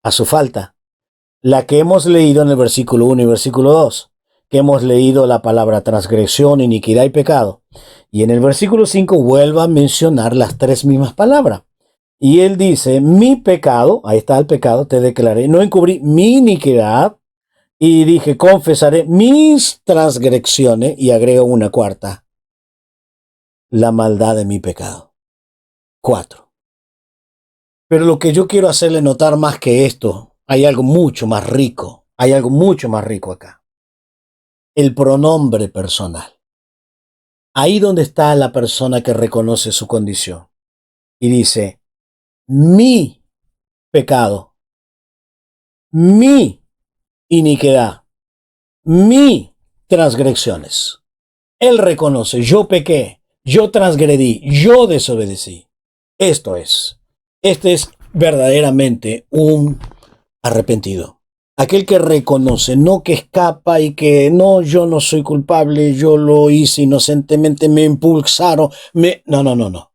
a su falta. La que hemos leído en el versículo 1 y versículo 2, que hemos leído la palabra transgresión, iniquidad y pecado. Y en el versículo 5 vuelve a mencionar las 3 mismas palabras. Y él dice, mi pecado, ahí está el pecado, te declaré, no encubrí mi iniquidad, y dije, confesaré mis transgresiones, y agrego una cuarta, la maldad de mi pecado. 4. Pero lo que yo quiero hacerle notar más que esto, hay algo mucho más rico, hay algo mucho más rico acá. El pronombre personal. Ahí donde está la persona que reconoce su condición y dice, mi pecado, mi iniquidad, mi transgresiones. Él reconoce, yo pequé, yo transgredí, yo desobedecí. Este es verdaderamente un arrepentido. Aquel que reconoce, no que escapa y que no, yo no soy culpable, yo lo hice inocentemente, me impulsaron, No.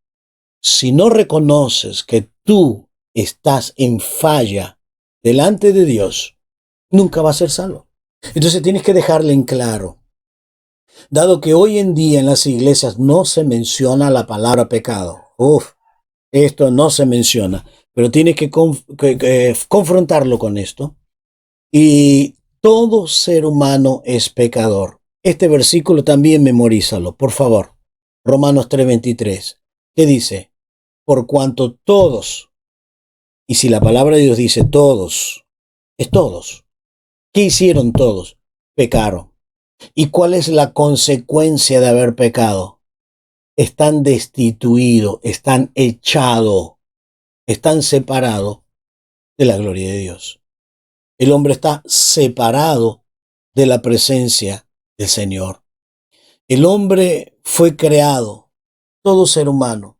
Si no reconoces que tú estás en falla delante de Dios, nunca vas a ser salvo. Entonces tienes que dejarle en claro, dado que hoy en día en las iglesias no se menciona la palabra pecado. Esto no se menciona, pero tienes que confrontarlo con esto. Y todo ser humano es pecador. Este versículo también memorízalo, por favor. Romanos 3:23. ¿Qué dice? Por cuanto todos, y si la palabra de Dios dice todos, es todos. ¿Qué hicieron todos? Pecaron. ¿Y cuál es la consecuencia de haber pecado? Están destituidos, están echados, están separados de la gloria de Dios. El hombre está separado de la presencia del Señor. El hombre fue creado, todo ser humano.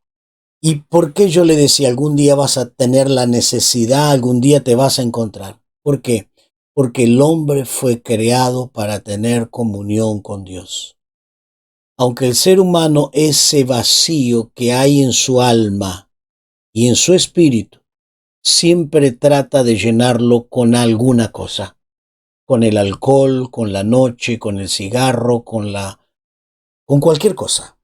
¿Y por qué yo le decía, algún día vas a tener la necesidad, algún día te vas a encontrar? ¿Por qué? Porque el hombre fue creado para tener comunión con Dios. Aunque el ser humano, ese vacío que hay en su alma y en su espíritu, siempre trata de llenarlo con alguna cosa, con el alcohol, con la noche, con el cigarro, con cualquier cosa.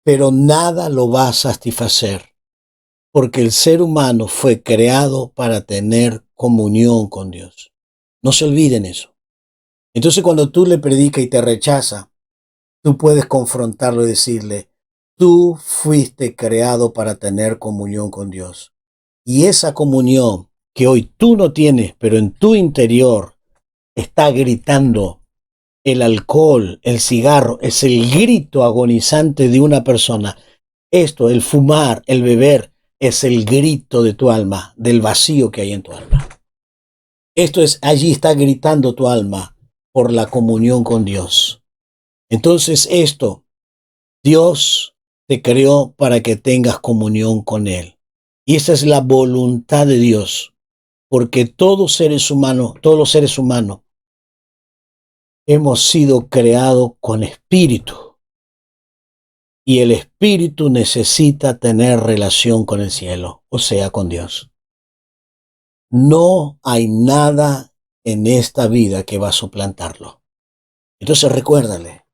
Pero nada lo va a satisfacer, porque el ser humano fue creado para tener comunión con Dios. No se olviden eso. Entonces, cuando tú le predicas y te rechaza, tú puedes confrontarlo y decirle, tú fuiste creado para tener comunión con Dios. Y esa comunión que hoy tú no tienes, pero en tu interior está gritando, el alcohol, el cigarro, es el grito agonizante de una persona. Esto, el fumar, el beber, es el grito de tu alma, del vacío que hay en tu alma. Esto es, allí está gritando tu alma por la comunión con Dios. Entonces Dios te creó para que tengas comunión con Él. Y esa es la voluntad de Dios, porque todos los seres humanos, hemos sido creados con espíritu. Y el espíritu necesita tener relación con el cielo, o sea, con Dios. No hay nada en esta vida que va a suplantarlo. Entonces recuérdale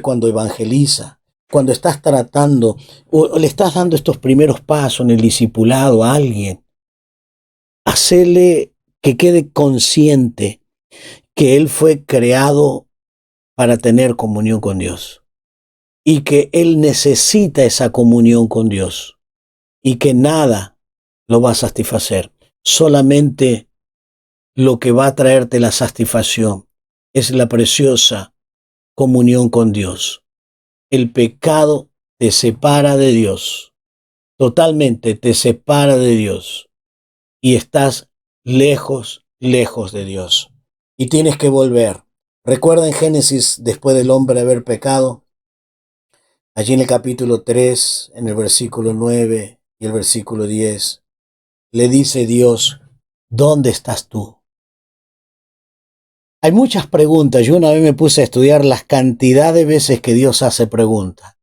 cuando evangeliza, cuando estás tratando o le estás dando estos primeros pasos en el discipulado a alguien, hacerle que quede consciente que él fue creado para tener comunión con Dios y que él necesita esa comunión con Dios y que nada lo va a satisfacer. Solamente lo que va a traerte la satisfacción es la preciosa comunión con Dios. El pecado te separa de Dios, totalmente te separa de Dios y estás lejos, lejos de Dios. Y tienes que volver. Recuerda en Génesis, después del hombre haber pecado, allí en el capítulo 3, en el versículo 9 y el versículo 10, le dice Dios, ¿dónde estás tú? Hay muchas preguntas. Yo una vez me puse a estudiar las cantidad de veces que Dios hace preguntas.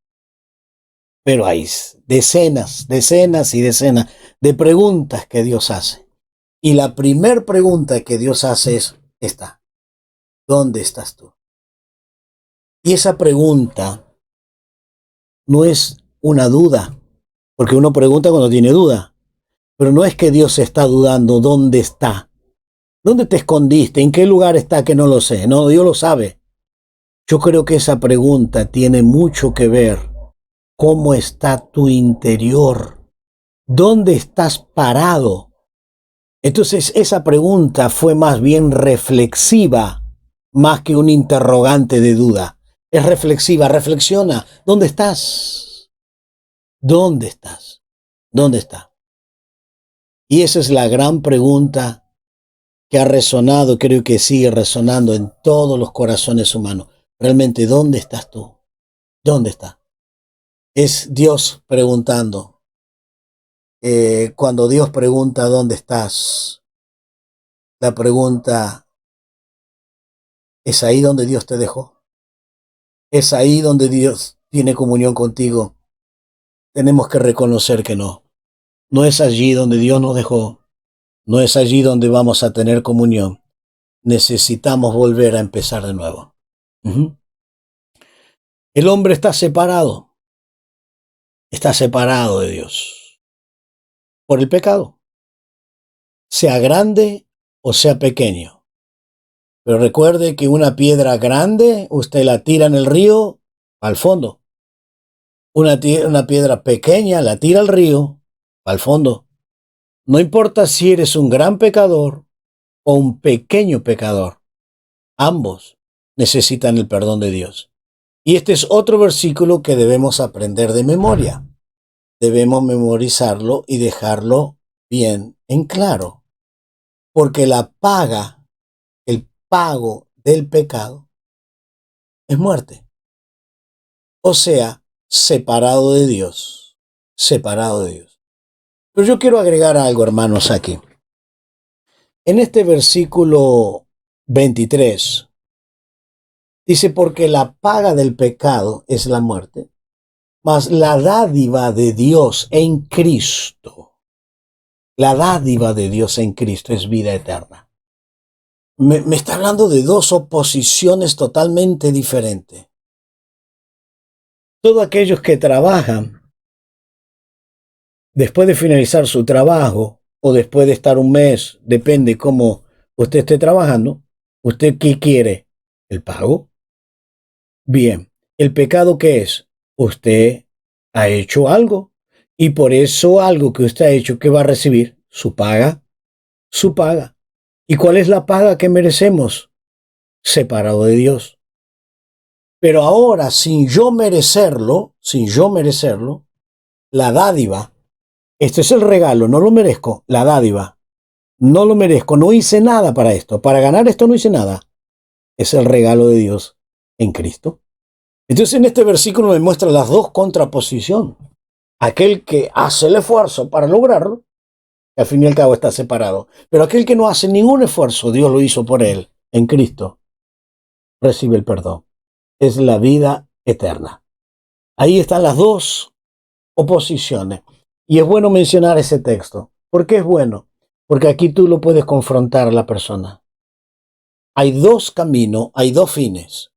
Pero hay decenas, decenas y decenas de preguntas que Dios hace. Y la primer pregunta que Dios hace es esta. ¿Dónde estás tú? Y esa pregunta no es una duda, porque uno pregunta cuando tiene duda. Pero no es que Dios está dudando dónde está. ¿Dónde te escondiste? ¿En qué lugar está que no lo sé? No, Dios lo sabe. Yo creo que esa pregunta tiene mucho que ver. ¿Cómo está tu interior? ¿Dónde estás parado? Entonces esa pregunta fue más bien reflexiva, más que un interrogante de duda. Es reflexiva, reflexiona. ¿Dónde estás? ¿Dónde estás? ¿Dónde está? Y esa es la gran pregunta que ha resonado, creo que sigue resonando en todos los corazones humanos. Realmente, ¿dónde estás tú? ¿Dónde está? Es Dios preguntando. Cuando Dios pregunta dónde estás, la pregunta es ahí donde Dios te dejó. Es ahí donde Dios tiene comunión contigo. Tenemos que reconocer que no. No es allí donde Dios nos dejó. No es allí donde vamos a tener comunión. Necesitamos volver a empezar de nuevo. Ujú. El hombre está separado de Dios por el pecado, sea grande o sea pequeño. Pero recuerde que una piedra grande, usted la tira en el río al fondo. Una piedra pequeña la tira al río al fondo. No importa si eres un gran pecador o un pequeño pecador, ambos necesitan el perdón de Dios. Y este es otro versículo que debemos aprender de memoria. Debemos memorizarlo y dejarlo bien en claro. Porque el pago del pecado es muerte. O sea, separado de Dios, separado de Dios. Pero yo quiero agregar algo, hermanos, aquí. En este versículo 23, dice, porque la paga del pecado es la muerte, mas la dádiva de Dios en Cristo, la dádiva de Dios en Cristo es vida eterna. Me está hablando de dos oposiciones totalmente diferentes. Todos aquellos que trabajan, después de finalizar su trabajo o después de estar un mes, depende cómo usted esté trabajando, ¿usted qué quiere? ¿El pago? Bien, ¿el pecado qué es? Usted ha hecho algo y por eso algo que usted ha hecho, ¿qué va a recibir? Su paga, su paga. ¿Y cuál es la paga que merecemos? Separado de Dios. Pero ahora, sin yo merecerlo, la dádiva, este es el regalo, no lo merezco, la dádiva, no lo merezco, no hice nada para esto, para ganar esto no hice nada, es el regalo de Dios en Cristo. Entonces en este versículo me muestra las dos contraposiciones. Aquel que hace el esfuerzo para lograrlo, al fin y al cabo está separado. Pero aquel que no hace ningún esfuerzo, Dios lo hizo por él, en Cristo, recibe el perdón. Es la vida eterna. Ahí están las dos oposiciones. Y es bueno mencionar ese texto. ¿Por qué es bueno? Porque aquí tú lo puedes confrontar a la persona. Hay dos caminos, hay dos fines.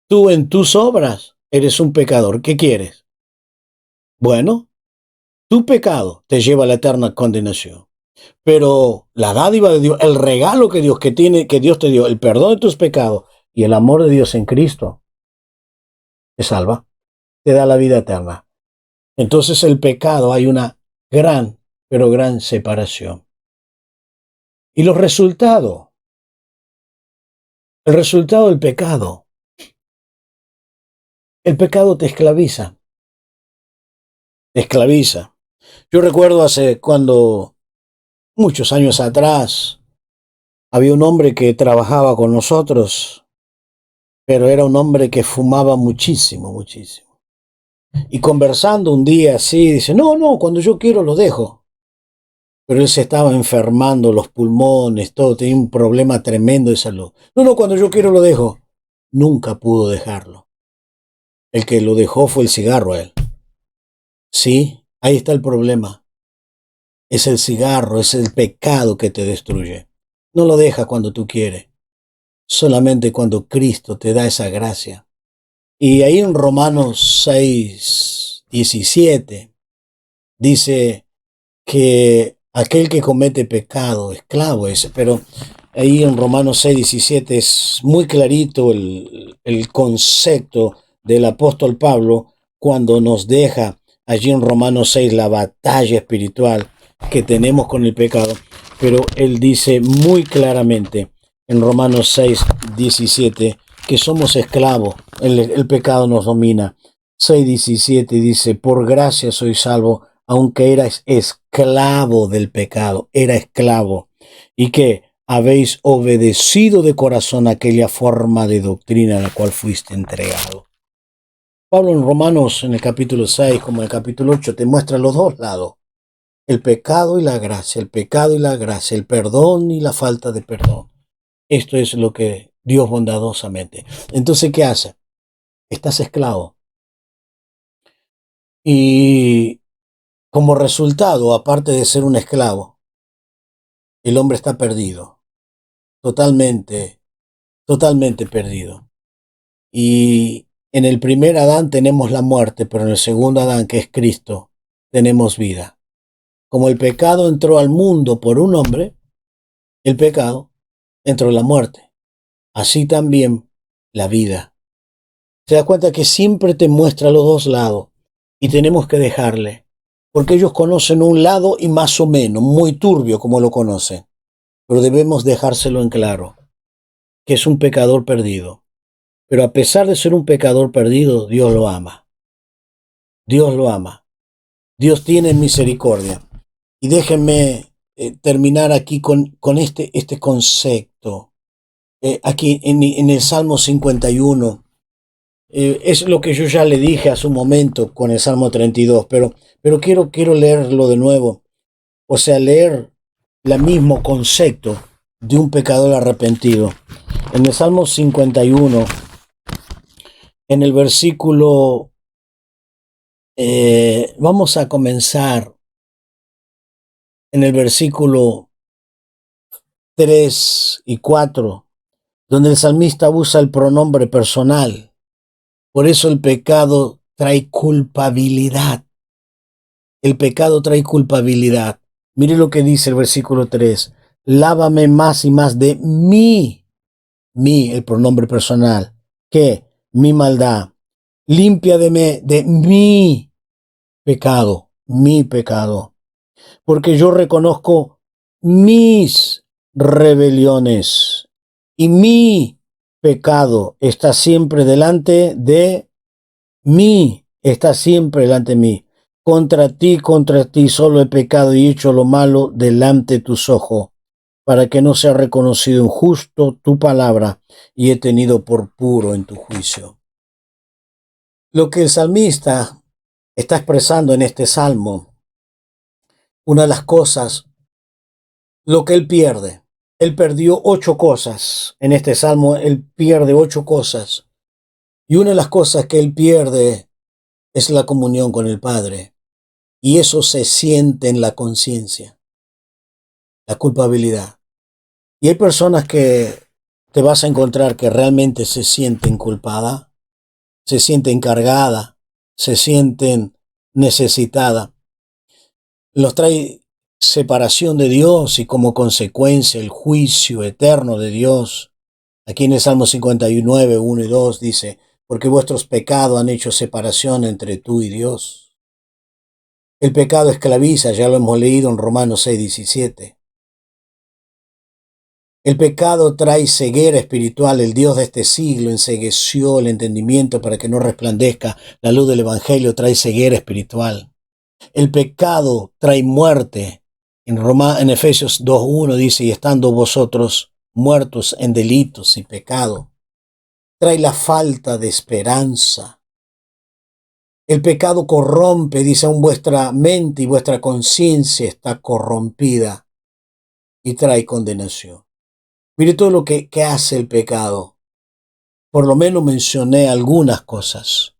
Tú en tus obras eres un pecador. ¿Qué quieres? Bueno, tu pecado te lleva a la eterna condenación. Pero la dádiva de Dios, el regalo que Dios te dio, el perdón de tus pecados y el amor de Dios en Cristo, te salva, te da la vida eterna. Entonces el pecado hay una gran, pero gran separación. Y los resultados, el resultado del pecado, el pecado te esclaviza, te esclaviza. Yo recuerdo muchos años atrás, había un hombre que trabajaba con nosotros, pero era un hombre que fumaba muchísimo, muchísimo. Y conversando un día así, dice, no, cuando yo quiero lo dejo. Pero él se estaba enfermando los pulmones, todo, tenía un problema tremendo de salud. No, cuando yo quiero lo dejo. Nunca pudo dejarlo. El que lo dejó fue el cigarro a él. Sí, ahí está el problema. Es el cigarro, es el pecado que te destruye. No lo dejas cuando tú quieres, solamente cuando Cristo te da esa gracia. Y ahí en Romanos 6:17 dice que aquel que comete pecado, esclavo ese, pero ahí en Romanos 6:17 es muy clarito el concepto del apóstol Pablo cuando nos deja allí en Romanos 6 la batalla espiritual que tenemos con el pecado, pero él dice muy claramente en Romanos 6:17 que somos esclavos, el pecado nos domina. 6:17 dice, por gracia soy salvo, aunque eras esclavo del pecado, era esclavo, y que habéis obedecido de corazón aquella forma de doctrina a la cual fuiste entregado. Pablo en Romanos, en el capítulo 6, como en el capítulo 8, te muestra los dos lados, el pecado y la gracia, el pecado y la gracia, el perdón y la falta de perdón. Esto es lo que Dios bondadosamente. Entonces, ¿qué hace? Estás esclavo. Y como resultado, aparte de ser un esclavo, el hombre está perdido, totalmente, totalmente perdido. Y en el primer Adán tenemos la muerte, pero en el segundo Adán, que es Cristo, tenemos vida. Como el pecado entró al mundo por un hombre, el pecado entró en la muerte. Así también la vida. Se da cuenta que siempre te muestra los dos lados y tenemos que dejarle, porque ellos conocen un lado y más o menos, muy turbio como lo conocen, pero debemos dejárselo en claro, que es un pecador perdido. Pero a pesar de ser un pecador perdido, Dios lo ama. Dios lo ama. Dios tiene misericordia. Y déjenme terminar aquí con este concepto. aquí en el Salmo 51. Es lo que yo ya le dije hace un momento con el Salmo 32, pero quiero leerlo de nuevo. O sea, leer el mismo concepto de un pecador arrepentido. En el Salmo 51, en el versículo, vamos a comenzar en el versículo 3 y 4, donde el salmista usa el pronombre personal. Por eso el pecado trae culpabilidad. El pecado trae culpabilidad. Mire lo que dice el versículo 3. Lávame más y más de mí, el pronombre personal, que mi maldad. Limpia de mi pecado. Porque yo reconozco mis rebeliones y mi pecado está siempre delante de mí, está siempre delante de mí. Contra ti solo he pecado y hecho lo malo delante de tus ojos, para que no sea reconocido injusto tu palabra y he tenido por puro en tu juicio. Lo que el salmista está expresando en este salmo, una de las cosas, lo que él pierde. Él perdió 8 cosas. En este salmo él pierde 8 cosas. Y una de las cosas que él pierde es la comunión con el Padre. Y eso se siente en la conciencia, la culpabilidad. Y hay personas que te vas a encontrar que realmente se sienten culpadas, se sienten cargadas, se sienten necesitadas. Los trae separación de Dios y como consecuencia el juicio eterno de Dios. Aquí en el Salmo 59, 1 y 2 dice, porque vuestros pecados han hecho separación entre tú y Dios. El pecado esclaviza, ya lo hemos leído en Romanos 6, 17. El pecado trae ceguera espiritual. El Dios de este siglo encegueció el entendimiento para que no resplandezca la luz del Evangelio, trae ceguera espiritual. El pecado trae muerte. En Efesios 2:1 dice, y estando vosotros muertos en delitos y pecado, trae la falta de esperanza. El pecado corrompe, dice, aún vuestra mente y vuestra conciencia está corrompida y trae condenación. Mire todo lo que hace el pecado. Por lo menos mencioné algunas cosas.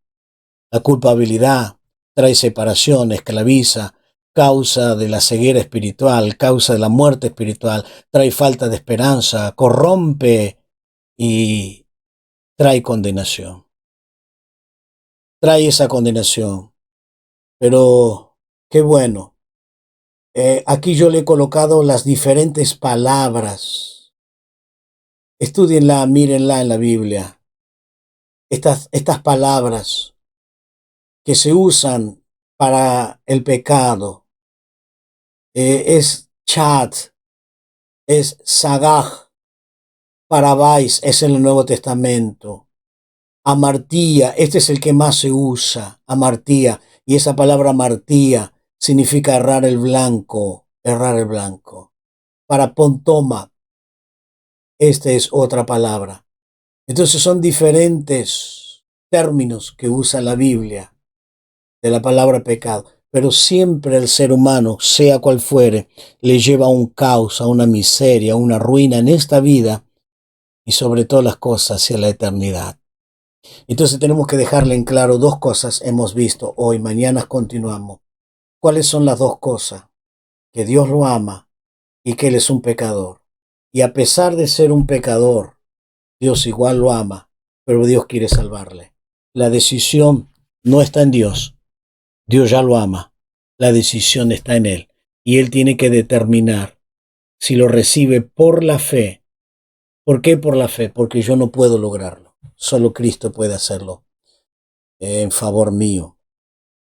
La culpabilidad trae separación, esclaviza, causa de la ceguera espiritual, causa de la muerte espiritual, trae falta de esperanza, corrompe y trae condenación. Trae esa condenación. Pero qué bueno. Aquí yo le he colocado las diferentes palabras. Estúdienla, mírenla en la Biblia. Estas palabras que se usan para el pecado es chat, es sagaj, parabais, es en el Nuevo Testamento. Amartía, este es el que más se usa, amartía, y esa palabra amartía significa errar el blanco, errar el blanco. Para pontoma, esta es otra palabra. Entonces son diferentes términos que usa la Biblia de la palabra pecado, pero siempre el ser humano, sea cual fuere, le lleva a un caos, a una miseria, a una ruina en esta vida y sobre todas las cosas hacia la eternidad. Entonces tenemos que dejarle en claro 2 cosas hemos visto hoy, mañana continuamos. ¿Cuáles son las 2 cosas? Que Dios lo ama y que Él es un pecador. Y a pesar de ser un pecador, Dios igual lo ama, pero Dios quiere salvarle. La decisión no está en Dios. Dios ya lo ama. La decisión está en Él. Y Él tiene que determinar si lo recibe por la fe. ¿Por qué por la fe? Porque yo no puedo lograrlo. Solo Cristo puede hacerlo en favor mío.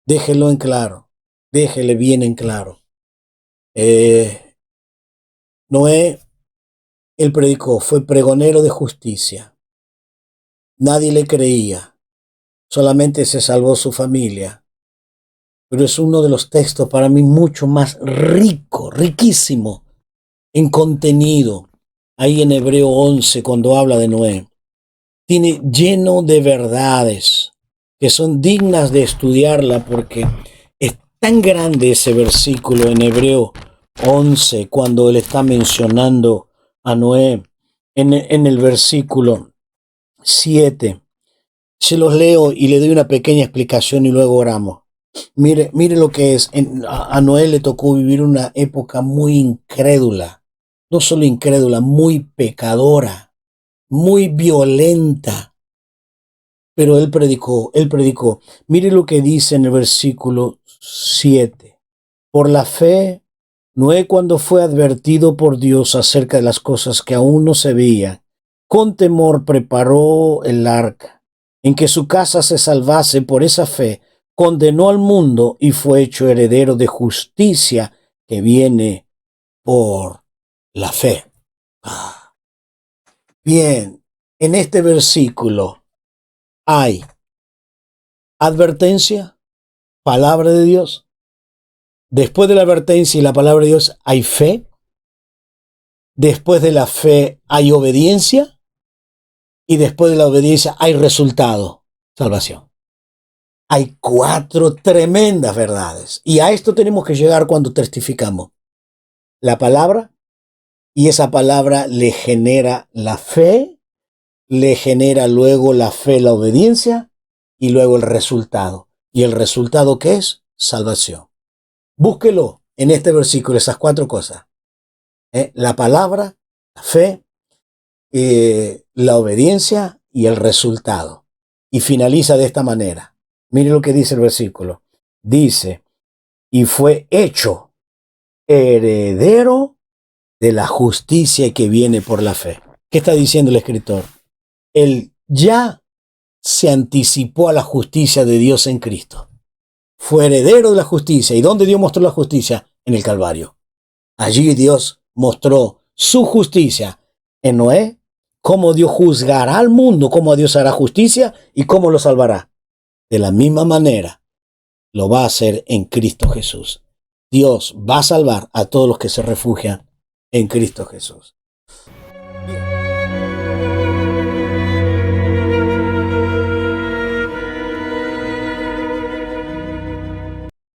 Déjelo en claro. Déjele bien en claro. Noé, él predicó, fue pregonero de justicia. Nadie le creía. Solamente se salvó su familia. Pero es uno de los textos para mí mucho más rico, riquísimo en contenido. ahí en Hebreo 11, cuando habla de Noé, tiene lleno de verdades que son dignas de estudiarla, porque es tan grande ese versículo en Hebreo 11, cuando él está mencionando a Noé. En el versículo 7, se los leo y le doy una pequeña explicación y luego oramos. Mire lo que es. A Noé le tocó vivir una época muy incrédula, no solo incrédula, muy pecadora, muy violenta. Pero él predicó. Mire lo que dice en el versículo 7. Por la fe, Noé, cuando fue advertido por Dios acerca de las cosas que aún no se veían, con temor preparó el arca, en que su casa se salvase. Por esa fe, condenó al mundo y fue hecho heredero de justicia que viene por la fe. Bien, en este versículo hay advertencia, palabra de Dios. Después de la advertencia y la palabra de Dios hay fe. Después de la fe hay obediencia. Y después de la obediencia hay resultado, salvación. Hay 4 tremendas verdades. Y a esto tenemos que llegar cuando testificamos la palabra. Y esa palabra le genera la fe, le genera luego la fe, la obediencia y luego el resultado. ¿Y el resultado qué es? Salvación. Búsquelo en este versículo, esas 4 cosas. La palabra, la fe, la obediencia y el resultado. Y finaliza de esta manera. Mire lo que dice el versículo. Dice, y fue hecho heredero de la justicia que viene por la fe. ¿Qué está diciendo el escritor? Él ya se anticipó a la justicia de Dios en Cristo. Fue heredero de la justicia. ¿Y dónde Dios mostró la justicia? En el Calvario. Allí Dios mostró su justicia en Noé, cómo Dios juzgará al mundo, cómo Dios hará justicia y cómo lo salvará. De la misma manera lo va a hacer en Cristo Jesús. Dios va a salvar a todos los que se refugian en Cristo Jesús.